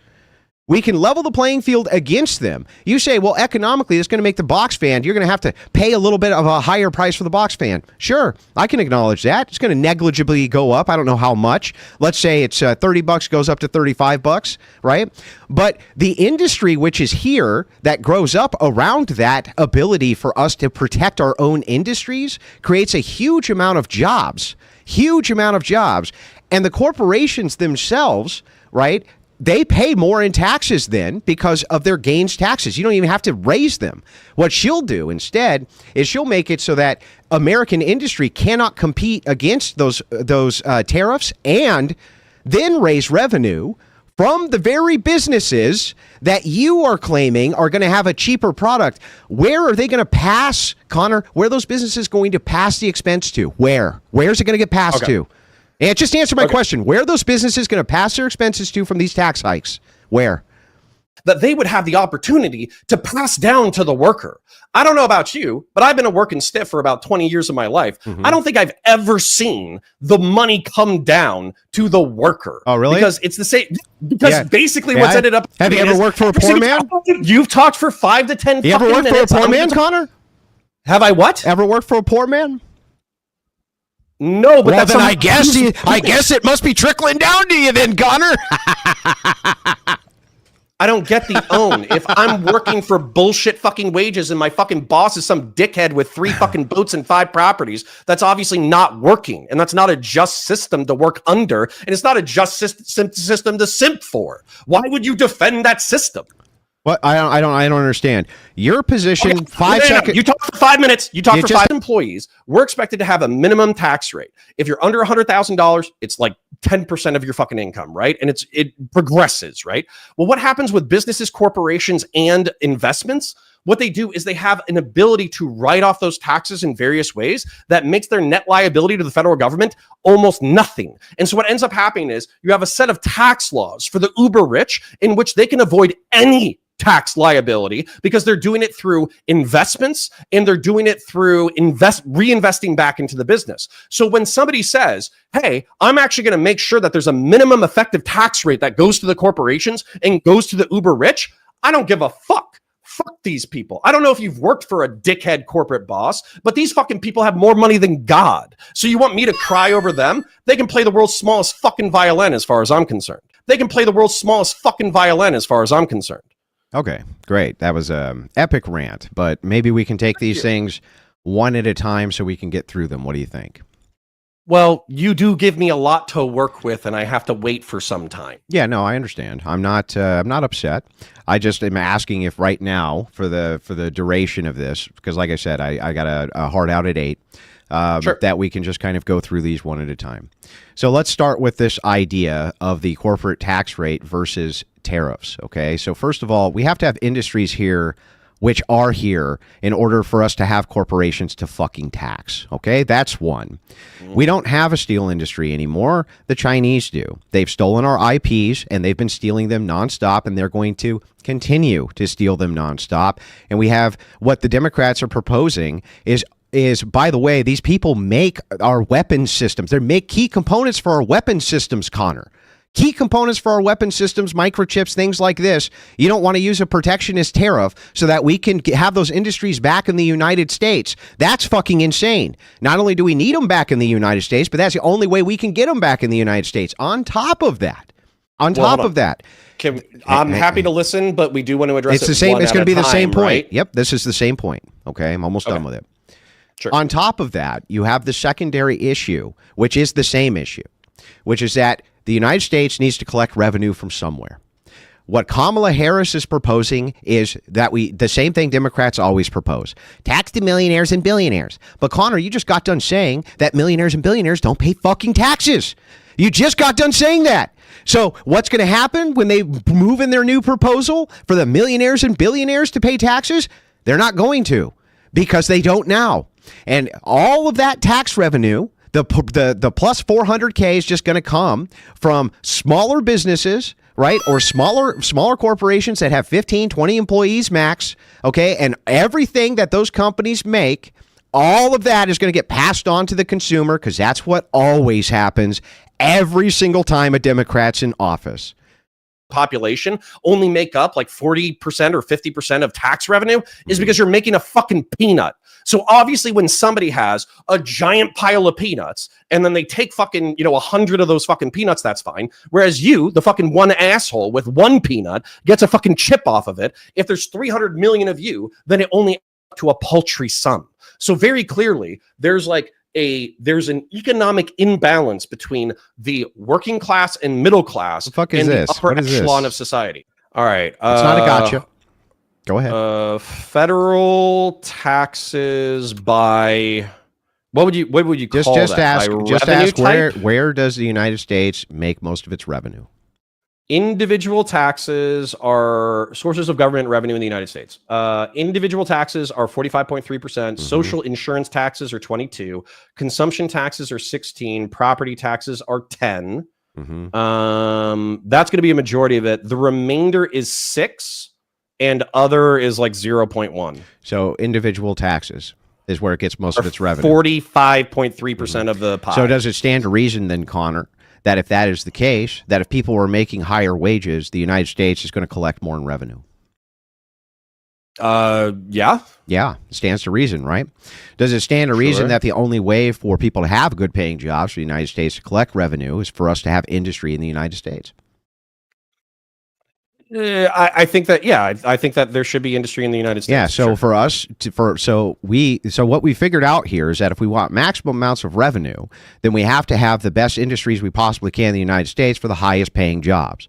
We can level the playing field against them. You say, well, economically, it's going to make the box fan. You're going to have to pay a little bit of a higher price for the box fan. Sure, I can acknowledge that. It's going to negligibly go up. I don't know how much. Let's say it's $30 goes up to $35, right? But the industry which is here that grows up around that ability for us to protect our own industries creates a huge amount of jobs. And the corporations themselves, right? They pay more in taxes then because of their gains taxes. You don't even have to raise them. What she'll do instead is she'll make it so that American industry cannot compete against those tariffs and then raise revenue from the very businesses that you are claiming are going to have a cheaper product. Where are they going to pass, Connor? Where are those businesses going to pass the expense to? Where? Where's it going to get passed to? And just answer my question. Where are those businesses going to pass their expenses to from these tax hikes? Where? That they would have the opportunity to pass down to the worker. I don't know about you, but I've been a working stiff for about 20 years of my life. I don't think I've ever seen the money come down to the worker. Oh, really? Because it's the same. Because basically what's ended up. Have you ever worked for a poor man? You've talked for 5 to 10 You ever worked for a poor man, Connor? Have I what? Ever worked for a poor man? No, but then I guess it must be trickling down to you then, Connor. I don't get the own. If I'm working for bullshit fucking wages and my fucking boss is some dickhead with 3 fucking boats and 5 properties, that's obviously not working. And that's not a just system to work under. And it's not a just system to simp for. Why would you defend that system? What? I don't understand. Your position, Okay. 5 seconds. You talk for 5 minutes. You talk for 5 employees. We're expected to have a minimum tax rate. If you're under $100,000, it's like 10% of your fucking income, right? And it progresses, right? Well, what happens with businesses, corporations, and investments? What they do is they have an ability to write off those taxes in various ways that makes their net liability to the federal government almost nothing. And so what ends up happening is you have a set of tax laws for the uber rich in which they can avoid any tax liability because they're doing it through investments and they're doing it through reinvesting back into the business. So when somebody says, hey, I'm actually going to make sure that there's a minimum effective tax rate that goes to the corporations and goes to the uber rich, I don't give a fuck. Fuck these people. I don't know if you've worked for a dickhead corporate boss, but these fucking people have more money than God. So you want me to cry over them? They can play the world's smallest fucking violin as far as I'm concerned. They can play the world's smallest fucking violin as far as I'm concerned. Okay, great. That was an epic rant, but maybe we can take these things one at a time so we can get through them. What do you think? Well, you do give me a lot to work with, and I have to wait for some time. Yeah, no, I understand. I'm not upset. I just am asking if right now, for the duration of this, because like I said, I got a hard out at 8, sure, that we can just kind of go through these one at a time. So let's start with this idea of the corporate tax rate versus tariffs. Okay, so first of all, we have to have industries here which are here in order for us to have corporations to fucking tax. Okay, that's one. We don't have a steel industry anymore. The Chinese do. They've stolen our IPs and they've been stealing them nonstop, and they're going to continue to steal them nonstop. And we have what the Democrats are proposing is, by the way, these people make our weapon systems. They make key components for our weapon systems, Connor. Key components for our weapon systems, microchips, things like this. You don't want to use a protectionist tariff so that we can have those industries back in the United States. That's fucking insane. Not only do we need them back in the United States, but that's the only way we can get them back in the United States. On top of that, On top of that, I'm happy to listen, but we do want to address it's the same. It's going to be the same point. Right? Yep, this is the same point. Okay, I'm almost done with it. Sure. On top of that, you have the secondary issue, which is the same issue, which is that the United States needs to collect revenue from somewhere. What Kamala Harris is proposing is that the same thing Democrats always propose: tax the millionaires and billionaires. But Connor, you just got done saying that millionaires and billionaires don't pay fucking taxes. You just got done saying that. So what's going to happen when they move in their new proposal for the millionaires and billionaires to pay taxes? They're not going to, because they don't now. And all of that tax revenue, the plus 400K is just going to come from smaller businesses, right? Or smaller corporations that have 15, 20 employees max. Okay. And everything that those companies make, all of that is going to get passed on to the consumer, because that's what always happens every single time a Democrat's in office. Population only make up like 40% or 50% of tax revenue is because you're making a fucking peanut. So obviously when somebody has a giant pile of peanuts and then they take fucking, 100 of those fucking peanuts, that's fine. Whereas you, the fucking one asshole with one peanut, gets a fucking chip off of it. If there's 300 million of you, then it only adds up to a paltry sum. So very clearly there's an economic imbalance between the working class and middle class and the upper echelon of society. All right. It's not a gotcha. Go ahead. Federal taxes by what would you call that? Just ask where does the United States make most of its revenue? Individual taxes are sources of government revenue in the United States. Individual taxes are 45.3%. Social insurance taxes are 22%. Consumption taxes are 16%. Property taxes are 10%. That's going to be a majority of it. The remainder is 6%, and other is like 0.1%. So individual taxes is where it gets most of its revenue. 45.3% of the pie. So does it stand to reason then, Connor, that if that is the case, that if people were making higher wages, the United States is going to collect more in revenue? Yeah. Yeah, it stands to reason, right? Does it stand to reason that the only way for people to have good paying jobs for the United States to collect revenue is for us to have industry in the United States? I think that, I think that there should be industry in the United States. Yeah, so for us, so what we figured out here is that if we want maximum amounts of revenue, then we have to have the best industries we possibly can in the United States for the highest paying jobs.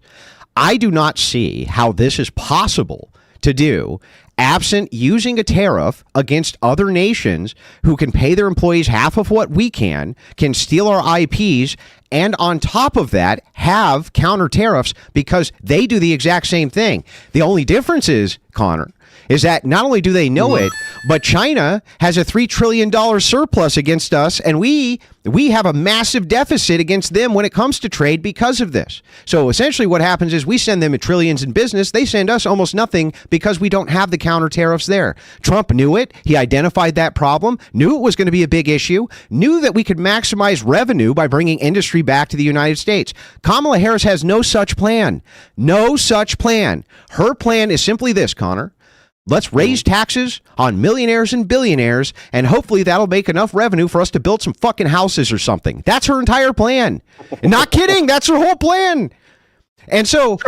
I do not see how this is possible to do absent using a tariff against other nations who can pay their employees half of what we can steal our IPs, and on top of that, have counter tariffs because they do the exact same thing. The only difference is, Connor, is that not only do they know it, but China has a $3 trillion surplus against us, and we have a massive deficit against them when it comes to trade because of this. So essentially what happens is we send them trillions in business. They send us almost nothing because we don't have the counter tariffs there. Trump knew it. He identified that problem, knew it was going to be a big issue, knew that we could maximize revenue by bringing industry back to the United States. Kamala Harris has no such plan. No such plan. Her plan is simply this, Connor. Let's raise taxes on millionaires and billionaires, and hopefully that'll make enough revenue for us to build some fucking houses or something. That's her entire plan. Not kidding. That's her whole plan. And so,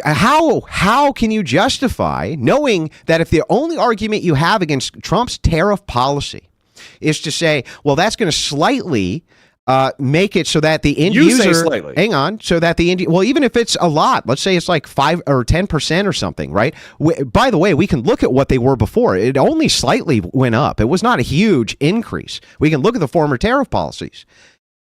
how can you justify knowing that if the only argument you have against Trump's tariff policy is to say, well, that's going to slightly make it so that the end user, hang on, so that the end, well, even if it's a lot, let's say it's like 5 or 10% or something, right? By the way, we can look at what they were before. It only slightly went up. It was not a huge increase. We can look at the former tariff policies.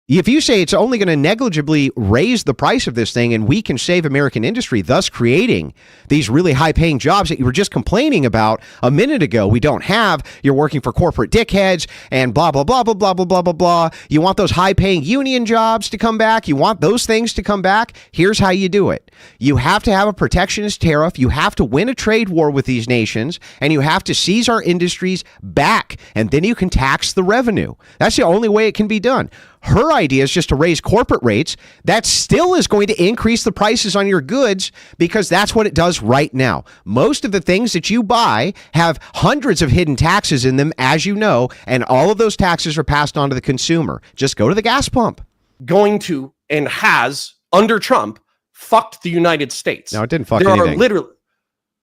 If you say it's only going to negligibly raise the price of this thing and we can save American industry, thus creating these really high-paying jobs that you were just complaining about a minute ago we don't have, you're working for corporate dickheads and blah, blah, blah, blah, blah, blah, blah, blah, blah. You want those high-paying union jobs to come back. You want those things to come back. Here's how you do it. You have to have a protectionist tariff. You have to win a trade war with these nations, and you have to seize our industries back, and then you can tax the revenue. That's the only way it can be done. Her idea is just to raise corporate rates. That still is going to increase the prices on your goods because that's what it does right now. Most of the things that you buy have hundreds of hidden taxes in them, as you know, and all of those taxes are passed on to the consumer. Just go to the gas pump. Going to and has under Trump fucked the United States. No, it didn't fuck there anything. Are literally,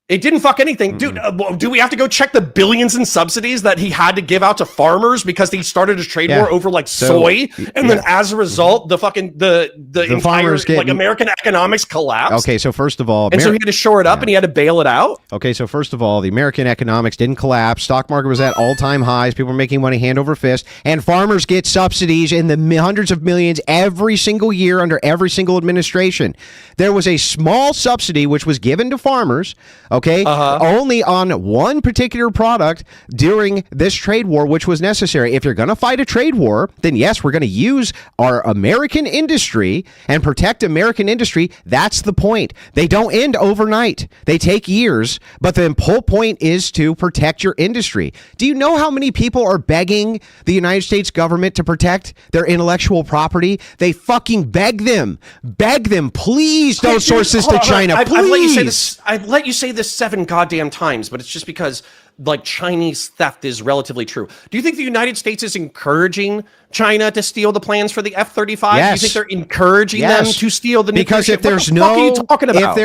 it didn't fuck anything. Dude, do we have to go check the billions in subsidies that he had to give out to farmers because he started a trade war over like soy? And then as a result, the entire farmers get, like American economics collapsed. Okay, so first of all, and so he had to shore it up and he had to bail it out. Okay, so first of all, the American economics didn't collapse. Stock market was at all-time highs. People were making money hand over fist. And farmers get subsidies in the hundreds of millions every single year under every single administration. There was a small subsidy which was given to farmers, okay, only on one particular product during this trade war, which was necessary. If you're going to fight a trade war, then yes, we're going to use our American industry and protect American industry. That's the point. They don't end overnight. They take years, but the whole point is to protect your industry. Do you know how many people are begging the United States government to protect their intellectual property? They fucking beg them. Beg them, please don't source this to China. Please. I've let you say this 7 goddamn times, but it's just because like Chinese theft is relatively true. Do you think the United States is encouraging China to steal the plans for the F-35? Yes. Do you think they're encouraging them to steal the nuclear because if ship? there's what the fuck are you talking about?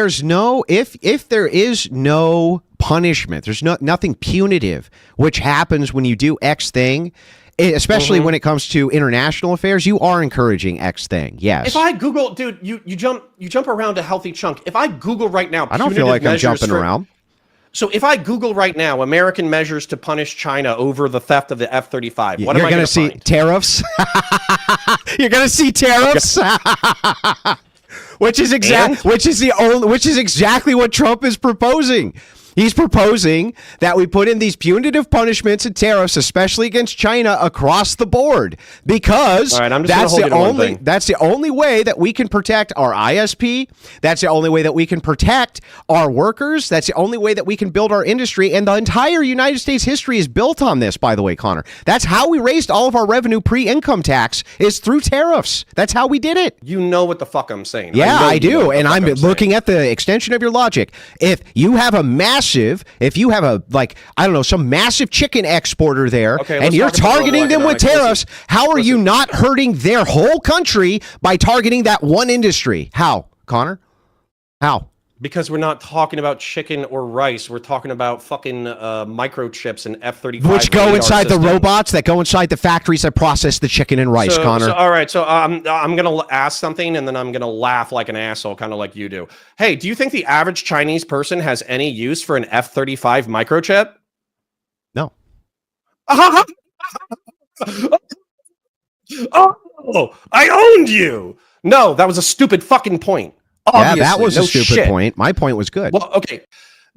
if there is no punishment, there's nothing punitive which happens when you do X thing, especially when it comes to international affairs, you are encouraging X thing. Yes. If I Google, dude, you jump around a healthy chunk. If I Google right now, I don't feel like I'm jumping around. So if I Google right now, American measures to punish China over the theft of the F-35, what am I going to see? Tariffs. You're going to see tariffs. which is exactly what Trump is proposing. He's proposing that we put in these punitive punishments and tariffs, especially against China, across the board, because that's the only way that we can protect our ISP. That's the only way that we can protect our workers. That's the only way that we can build our industry. And the entire United States history is built on this, by the way, Connor. That's how we raised all of our revenue pre-income tax is through tariffs. That's how we did it. You know what the fuck I'm saying. Yeah, I do. And I'm looking at the extension of your logic. If you have some massive chicken exporter there, and you're targeting them with tariffs, how are you not hurting their whole country by targeting that one industry? How, Connor? How? Because we're not talking about chicken or rice. We're talking about fucking microchips and F-35. Which go inside the robots that go inside the factories that process the chicken and rice, Connor. All right, so I'm going to ask something, and then I'm going to laugh like an asshole, kind of like you do. Hey, do you think the average Chinese person has any use for an F-35 microchip? No. Oh, I owned you. No, that was a stupid fucking point. Obviously, yeah, that was a stupid point. My point was good. Well, okay.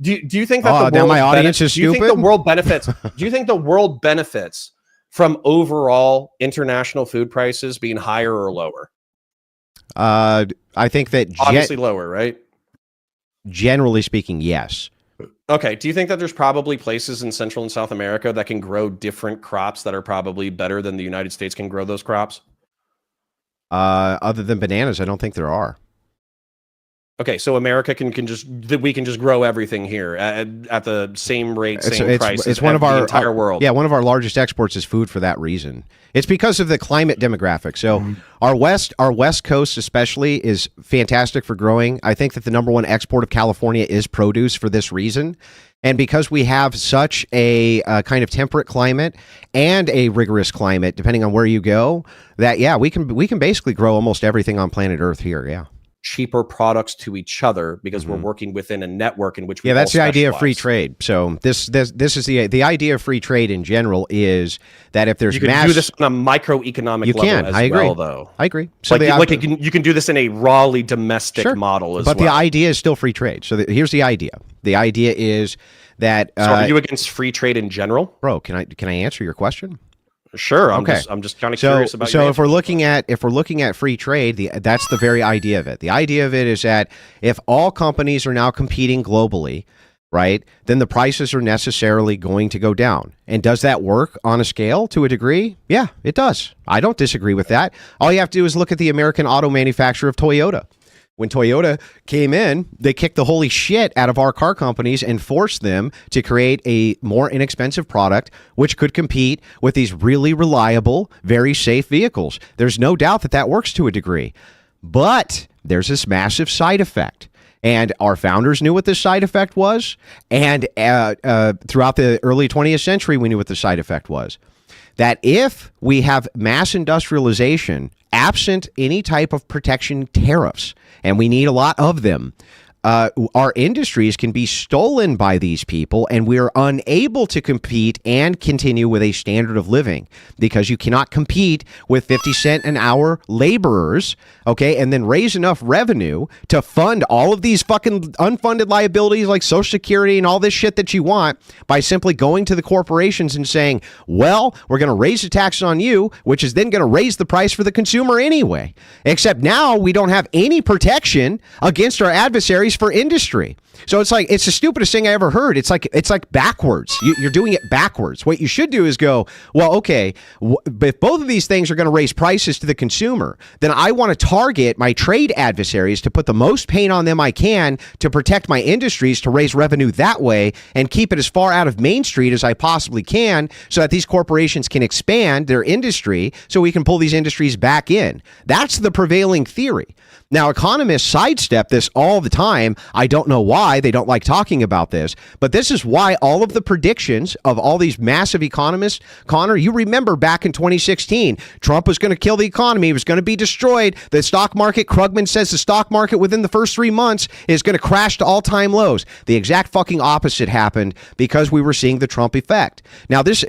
Do you think that the world my audience is stupid? Do you think the world benefits? Do you think the world benefits from overall international food prices being higher or lower? I think that obviously lower, right? Generally speaking, yes. Okay. Do you think that there's probably places in Central and South America that can grow different crops that are probably better than the United States can grow those crops? Other than bananas, I don't think there are. Okay, so America we can just grow everything here at the same rate, same price. It's one of our entire world. Yeah, one of our largest exports is food for that reason. It's because of the climate demographic. So our west coast especially is fantastic for growing. I think that the number one export of California is produce for this reason. And because we have such a kind of temperate climate and a rigorous climate, depending on where you go, that we can basically grow almost everything on planet Earth here. Yeah. Cheaper products to each other because we're working within a network in which we that's the idea of free trade. So this is the idea of free trade in general is that if there's you can do this on a microeconomic level as I agree. well, though. I agree. So you can do this in a rawly domestic model as well. But the idea is still free trade. So here's the idea. The idea is that so are you against free trade in general? Bro, can I answer your question? Sure. I'm just kind of curious about. So if we're looking at free trade, that's the very idea of it. The idea of it is that if all companies are now competing globally, right, then the prices are necessarily going to go down. And does that work on a scale to a degree? Yeah, it does. I don't disagree with that. All you have to do is look at the American auto manufacturer of Toyota. When Toyota came in, they kicked the holy shit out of our car companies and forced them to create a more inexpensive product, which could compete with these really reliable, very safe vehicles. There's no doubt that works to a degree. But there's this massive side effect. And our founders knew what this side effect was. And throughout the early 20th century, we knew what the side effect was. That if we have mass industrialization, absent any type of protection tariffs, and we need a lot of them, our industries can be stolen by these people, and we are unable to compete and continue with a standard of living because you cannot compete with 50 cent an hour laborers, okay, and then raise enough revenue to fund all of these fucking unfunded liabilities like Social Security and all this shit that you want by simply going to the corporations and saying, well, we're going to raise the taxes on you, which is then going to raise the price for the consumer anyway. Except now we don't have any protection against our adversaries for industry. So it's like, it's the stupidest thing I ever heard. It's like backwards. You're doing it backwards. What you should do is go, well, okay, if both of these things are going to raise prices to the consumer, then I want to target my trade adversaries to put the most pain on them I can to protect my industries, to raise revenue that way and keep it as far out of Main Street as I possibly can so that these corporations can expand their industry so we can pull these industries back in. That's the prevailing theory. Now, economists sidestep this all the time. I don't know why they don't like talking about this, but this is why all of the predictions of all these massive economists, Connor, you remember back in 2016, Trump was going to kill the economy. It was going to be destroyed. The stock market, Krugman says the stock market within the first 3 months is going to crash to all-time lows. The exact fucking opposite happened because we were seeing the Trump effect. Now, does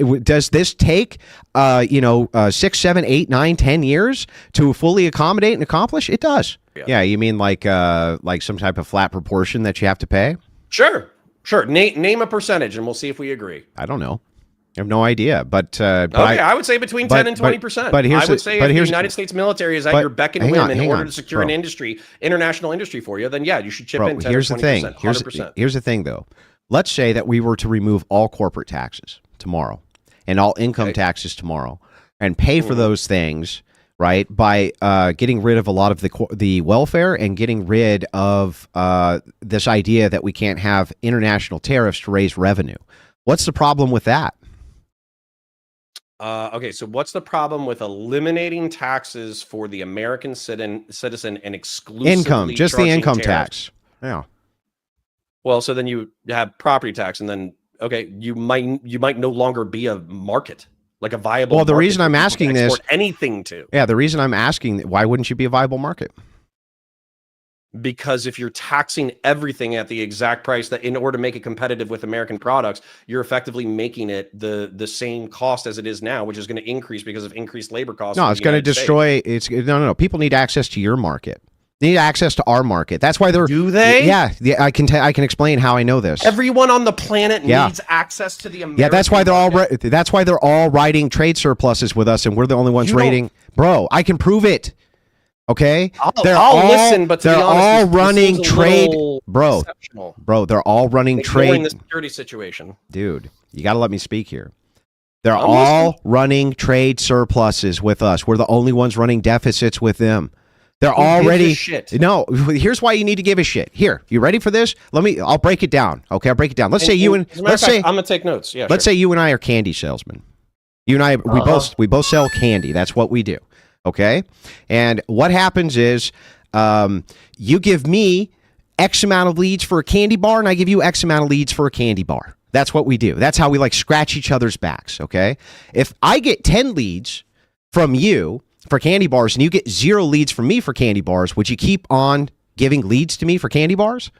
this take 6, 7, 8, 9, 10 years to fully accommodate and accomplish? It does. Yeah, you mean like some type of flat proportion that you have to pay? Sure. Name a percentage, and we'll see if we agree. I don't know. I have no idea, but I would say between 10 and 20%. But I would say if the United States military is at your beck and whim in order to secure an international industry for you, then yeah, you should chip in 10 here's or 20%. 100%. Here's the thing, though. Let's say that we were to remove all corporate taxes tomorrow and all income taxes tomorrow and pay for those things, right, by getting rid of a lot of the welfare and getting rid of this idea that we can't have international tariffs to raise revenue. What's the problem with that? Okay, so what's the problem with eliminating taxes for the American citizen and exclusively income, just the income tax? Yeah. Well, so then you have property tax, and then you might no longer be a market, like a viable. Well, the reason I'm asking this, anything to. Yeah, the reason I'm asking, why wouldn't you be a viable market? Because if you're taxing everything at the exact price that in order to make it competitive with American products, you're effectively making it the same cost as it is now, which is going to increase because of increased labor costs. No, it's going to destroy. No. People need access to your market. They need access to our market. That's why they're. Do they? Yeah. I can explain how I know this. Everyone on the planet needs access to the American. Yeah, that's why they're all writing trade surpluses with us, and we're the only ones rating. Bro, I can prove it. Okay, I'll listen, but they're all running trade, bro. They're all running trade. The security situation, dude. You got to let me speak here. They're all running trade surpluses with us. We're the only ones running deficits with them. They're already shit. No, here's why you need to give a shit. Here, you ready for this? I'll break it down. Okay, I'll break it down. Let's say I'm gonna take notes. Yeah. Let's say you and I are candy salesmen. You and I, we both sell candy. That's what we do. Okay, and what happens is, you give me X amount of leads for a candy bar, and I give you X amount of leads for a candy bar. That's what we do. That's how we like scratch each other's backs. Okay, if I get 10 leads from you for candy bars, and you get 0 leads from me for candy bars, would you keep on giving leads to me for candy bars?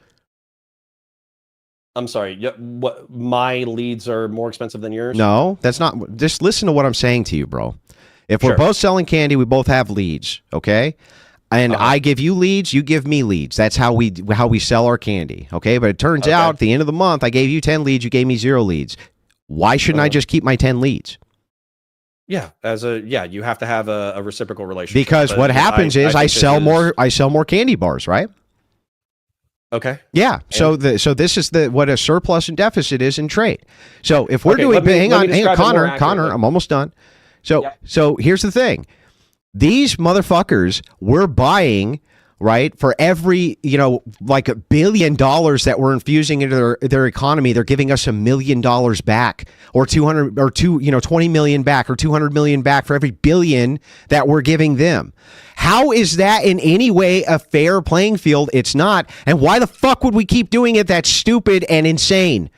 I'm sorry. What, my leads are more expensive than yours? No, that's not. Just listen to what I'm saying to you, bro. If we're both selling candy, we both have leads, okay? And I give you leads, you give me leads. That's how we sell our candy, okay? But it turns out at the end of the month, I gave you 10 leads, you gave me 0 leads. Why shouldn't I just keep my 10 leads? Yeah, you have to have a reciprocal relationship. Because what happens is I sell more candy bars, right? Okay. Yeah. So this is what a surplus and deficit is in trade. So if we're doing, hang on, Connor, I'm almost done. So here's the thing. These motherfuckers were buying right? For every, like $1 billion that we're infusing into their economy, they're giving us $1 million back, or 20 million back, or 200 million back for every billion that we're giving them. How is that in any way a fair playing field? It's not. And why the fuck would we keep doing it? That's stupid and insane.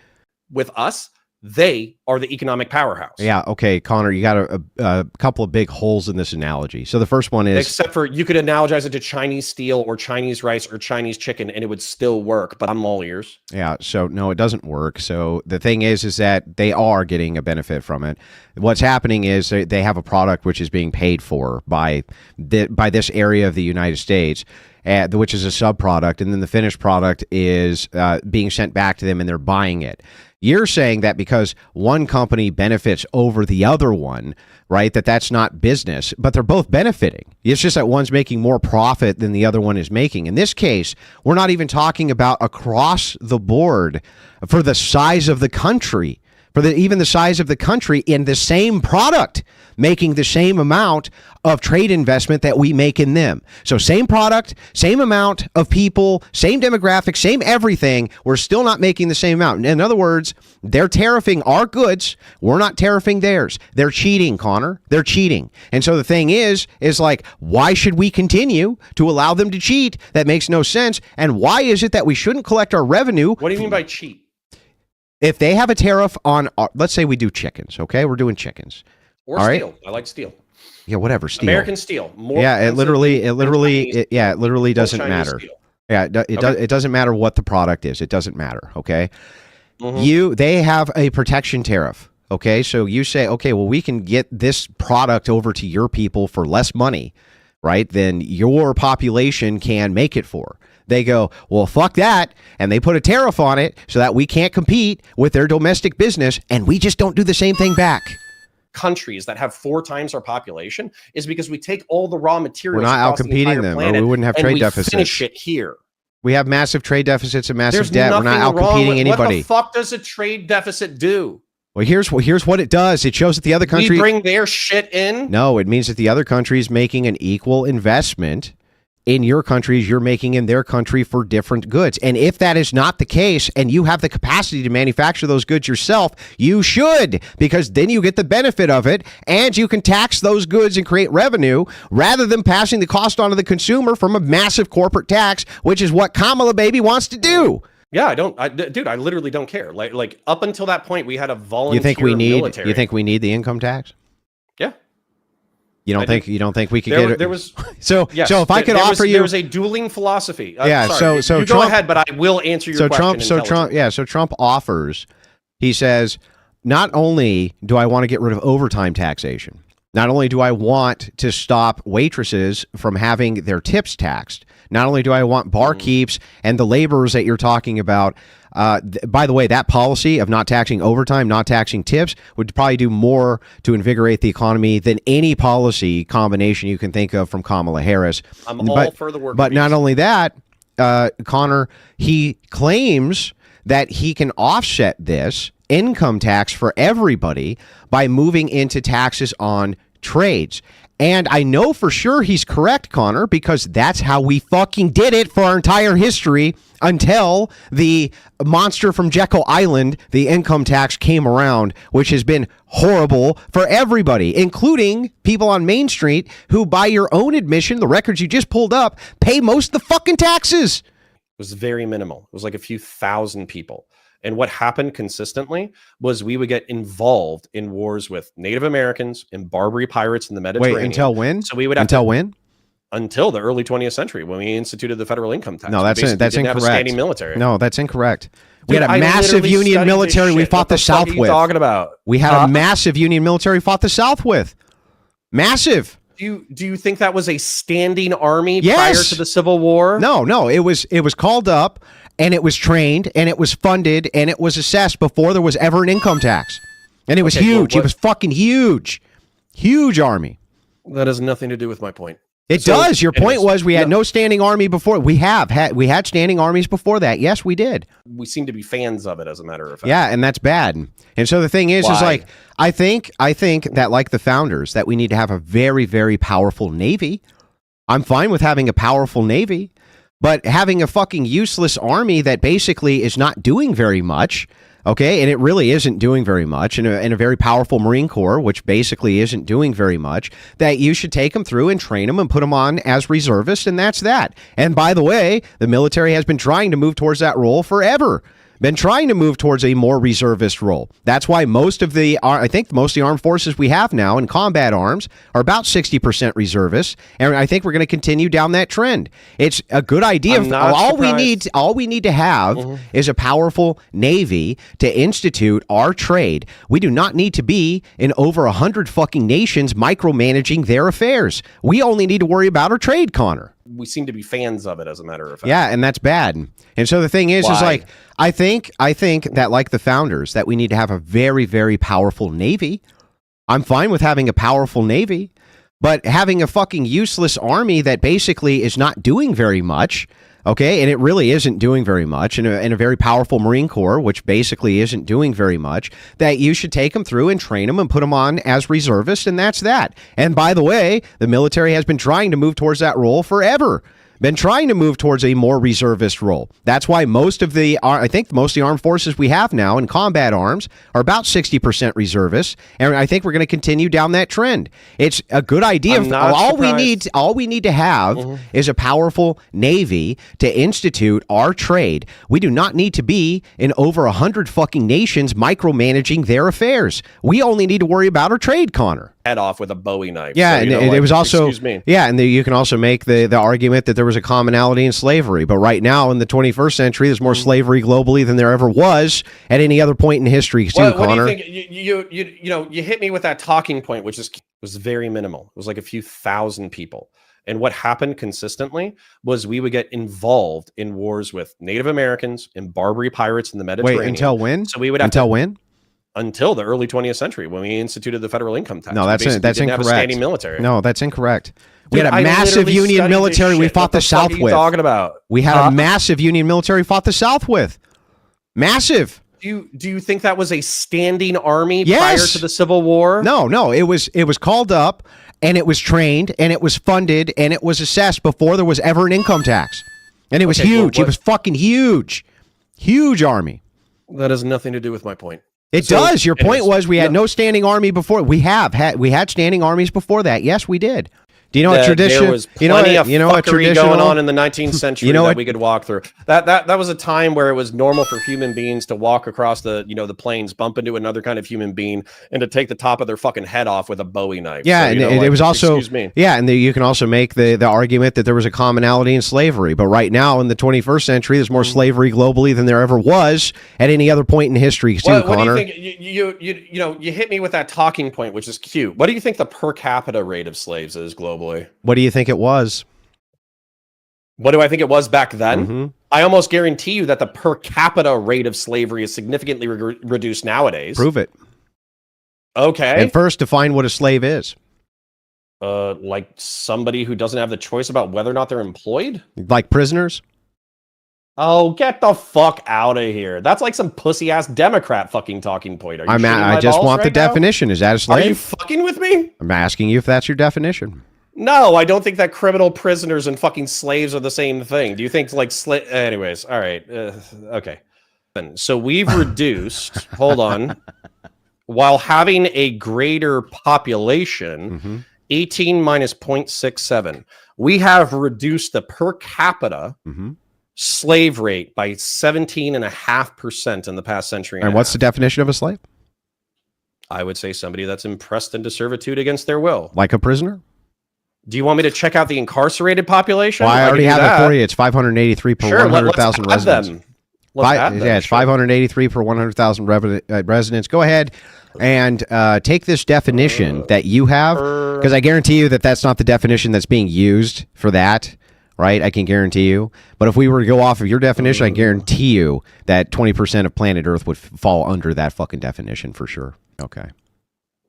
With us, they are the economic powerhouse. Yeah, okay, Connor, you got a couple of big holes in this analogy. So the first one is... Except for you could analogize it to Chinese steel or Chinese rice or Chinese chicken, and it would still work, but I'm all ears. Yeah, so no, it doesn't work. So the thing is that they are getting a benefit from it. What's happening is they have a product which is being paid for by this area of the United States, which is a sub-product, and then the finished product is being sent back to them, and they're buying it. You're saying that because one company benefits over the other one, right, that's not business, but they're both benefiting. It's just that one's making more profit than the other one is making. In this case, we're not even talking about across the board for the size of the country, even the size of the country in the same product, making the same amount of trade investment that we make in them. So same product, same amount of people, same demographic, same everything. We're still not making the same amount. In other words, they're tariffing our goods. We're not tariffing theirs. They're cheating, Connor. They're cheating. And so the thing is like, why should we continue to allow them to cheat? That makes no sense. And why is it that we shouldn't collect our revenue? What do you mean by cheat? If they have a tariff on, let's say we do chickens, okay? We're doing chickens. Or all steel. Right? I like steel. Yeah, whatever, steel. American steel. It literally doesn't matter. Steel. Yeah, it doesn't matter what the product is. It doesn't matter, okay? Mm-hmm. They have a protection tariff, okay? So you say, okay, well, we can get this product over to your people for less money, right, than your population can make it for. They go, well, fuck that, and they put a tariff on it so that we can't compete with their domestic business, and we just don't do the same thing back. Countries that have 4 times our population is because we take all the raw materials. We're not out competing them, or we wouldn't have trade deficits. Finish it here. We have massive trade deficits and massive debt. We're not out competing competing anybody. What the fuck does a trade deficit do? Well, here's what it does. It shows that the other country... We bring their shit in? No, it means that the other country is making an equal investment in your countries you're making in their country for different goods. And if that is not the case, and you have the capacity to manufacture those goods yourself, you should, because then you get the benefit of it, and you can tax those goods and create revenue rather than passing the cost on to the consumer from a massive corporate tax, which is what Kamala baby wants to do. Yeah, dude, I literally don't care. Like up until that point, we had a volunteer military. You think we need the income tax? Yeah. You don't think we could get it? There was yes, so if I could offer you, there was a dueling philosophy. Yeah. Sorry, so you Trump, go ahead, but I will answer your question. So Trump offers. He says, not only do I want to get rid of overtime taxation, not only do I want to stop waitresses from having their tips taxed, not only do I want barkeeps and the laborers that you're talking about. By the way, that policy of not taxing overtime, not taxing tips would probably do more to invigorate the economy than any policy combination you can think of from Kamala Harris. I'm all for the work. But not only that, Connor, he claims that he can offset this income tax for everybody by moving into taxes on trades. And I know for sure he's correct, Connor, because that's how we fucking did it for our entire history until the monster from Jekyll Island, the income tax, came around, which has been horrible for everybody, including people on Main Street who, by your own admission, the records you just pulled up, pay most of the fucking taxes. It was very minimal. It was like a few thousand people. And what happened consistently was we would get involved in wars with Native Americans and Barbary pirates in the Mediterranean. Wait, until when? So we would have until when? Until the early 20th century, when we instituted the federal income tax. No, that's incorrect. Have a standing military. No, that's incorrect. Dude, we had a massive Union military we fought the South with. What are you talking about? We had a massive Union military we fought the South with. Massive. Do you think that was a standing army prior to the Civil War? No. It was called up, and it was trained, and it was funded, and it was assessed before there was ever an income tax. And it was huge. It was fucking huge. Huge army. That has nothing to do with my point. It does. Your point was we had no standing army before. We had standing armies before that. Yes, we did. We seem to be fans of it, as a matter of fact. Yeah, and that's bad. And so the thing is like, I think that, like the founders, that we need to have a very, very powerful Navy. I'm fine with having a powerful Navy, but having a fucking useless army that basically is not doing very much, okay, and it really isn't doing very much, and a very powerful Marine Corps, which basically isn't doing very much, that you should take them through and train them and put them on as reservists, and that's that. And by the way, the military has been trying to move towards that role forever. Been trying to move towards a more reservist role. That's why most of the armed forces we have now in combat arms are about 60% reservists, and I think we're going to continue down that trend. It's a good idea. All we need to have is a powerful Navy to institute our trade. We do not need to be in over 100 fucking nations micromanaging their affairs. We only need to worry about our trade, Connor. We seem to be fans of it, as a matter of fact. Yeah, and that's bad. And so the thing is like, I think that, like the founders, that we need to have a very, very powerful Navy. I'm fine with having a powerful Navy, but having a fucking useless army that basically is not doing very much, okay, and it really isn't doing very much, and a very powerful Marine Corps, which basically isn't doing very much, that you should take them through and train them and put them on as reservists, and that's that. And by the way, the military has been trying to move towards that role forever. Been trying to move towards a more reservist role. That's why most of the armed forces we have now in combat arms are about 60% reservists, and I think we're going to continue down that trend. It's a good idea. All we need to have is a powerful Navy to institute our trade. We do not need to be in over 100 fucking nations micromanaging their affairs. We only need to worry about our trade, Connor. Head off with a Bowie knife. Yeah, so, and it was also, and you can also make the argument that there was a commonality in slavery. But right now, in the 21st century, there's more slavery globally than there ever was at any other point in history, too, Connor. What do you think? You hit me with that talking point, which was very minimal. It was like a few thousand people. And what happened consistently was we would get involved in wars with Native Americans and Barbary pirates in the Mediterranean. Wait, until when? So we would have when? Until the early 20th century, when we instituted the federal income tax. No, that's incorrect. Have a standing military. No, that's incorrect. We had a massive Union military we fought the South with. What are you talking about? We had a massive Union military we fought the South with. Massive. Do you think that was a standing army prior to the Civil War? No. It was called up, and it was trained, and it was funded, and it was assessed before there was ever an income tax. And it was huge. It was fucking huge. Huge army. That has nothing to do with my point. It does. Your point was we had no standing army before. We had standing armies before that. Yes, we did. Do you know what tradition? There was plenty of fuckery going on in the 19th century that we could walk through. That was a time where it was normal for human beings to walk across the plains, bump into another kind of human being, and to take the top of their fucking head off with a Bowie knife. Yeah, so, and it was also and you can also make the argument that there was a commonality in slavery. But right now in the 21st century, there's more slavery globally than there ever was at any other point in history, too, Connor. What do you think? You hit me with that talking point, which is cute. What do you think the per capita rate of slaves is globally? What do you think it was? What do I think it was back then? I almost guarantee you that the per capita rate of slavery is significantly reduced nowadays. Prove it. Okay. And first, define what a slave is. Like somebody who doesn't have the choice about whether or not they're employed? Like prisoners? Oh, get the fuck out of here. That's like some pussy-ass Democrat fucking talking point. I just want the definition. Is that a slave? Are you fucking with me? I'm asking you if that's your definition. No, I don't think that criminal prisoners and fucking slaves are the same thing. Do you think like anyways, all right. Okay. So we've reduced, hold on, while having a greater population, 18 minus 0.67, we have reduced the per capita slave rate by 17.5% in the past century. And what's the definition of a slave? I would say somebody that's impressed into servitude against their will. Like a prisoner? Do you want me to check out the incarcerated population? Well, I already have it for you. It's 583 per 100,000 residents. It's 583 per 100,000 residents. Go ahead and take this definition that you have, because I guarantee you that that's not the definition that's being used for that, right? I can guarantee you. But if we were to go off of your definition, I guarantee you that 20% of planet Earth would fall under that fucking definition for sure. Okay.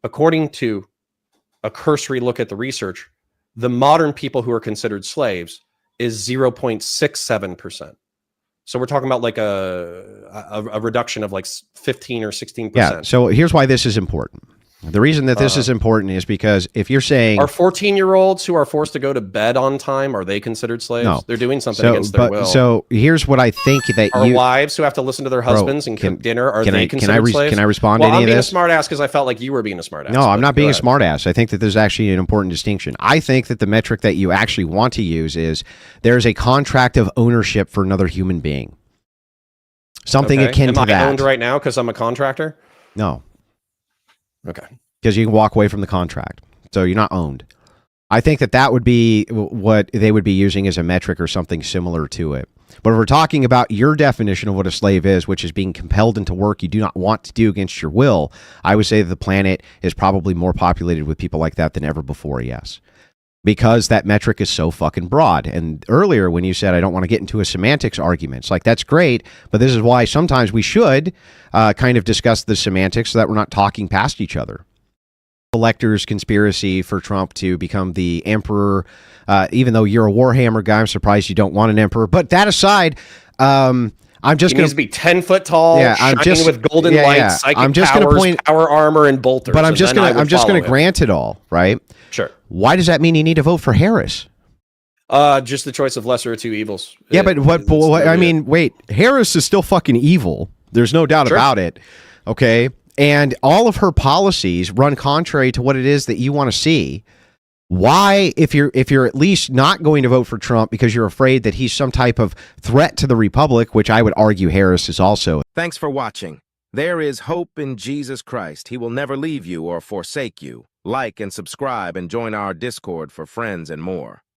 According to a cursory look at the research, the modern people who are considered slaves is 0.67%. So we're talking about like a reduction of like 15 or 16%. Yeah. So here's why this is important. The reason that this is important is because if you're saying... Are 14-year-olds who are forced to go to bed on time, are they considered slaves? No. They're doing something against their will. So here's what I think that Are wives who have to listen to their husbands and cook dinner, are they considered slaves? Can I respond to any of this? I'm being a smart ass because I felt like you were being a smart ass. No, I'm not being a smart ass. I think that there's actually an important distinction. I think that the metric that you actually want to use is there's a contract of ownership for another human being. Something akin to that. Am I owned right now because I'm a contractor? No. Okay. Because you can walk away from the contract. So you're not owned. I think that that would be what they would be using as a metric or something similar to it. But if we're talking about your definition of what a slave is, which is being compelled into work you do not want to do against your will, I would say that the planet is probably more populated with people like that than ever before, yes. Because that metric is so fucking broad. And earlier when you said, I don't want to get into a semantics argument, it's like, that's great, but this is why sometimes we should kind of discuss the semantics so that we're not talking past each other. Electors conspiracy for Trump to become the emperor, even though you're a Warhammer guy, I'm surprised you don't want an emperor. But that aside, I'm just going to be 10 foot tall, shining with golden lights, psychic I'm just powers, point, power armor, and bolters. But I'm just going to grant it all, right? Sure. Why does that mean you need to vote for Harris? Just the choice of lesser of two evils. Yeah, but what I mean, wait, Harris is still fucking evil. There's no doubt about it. Okay. And all of her policies run contrary to what it is that you want to see. Why, if you're at least not going to vote for Trump because you're afraid that he's some type of threat to the Republic, which I would argue Harris is also. Thanks for watching. There is hope in Jesus Christ. He will never leave you or forsake you. Like and subscribe and join our Discord for friends and more.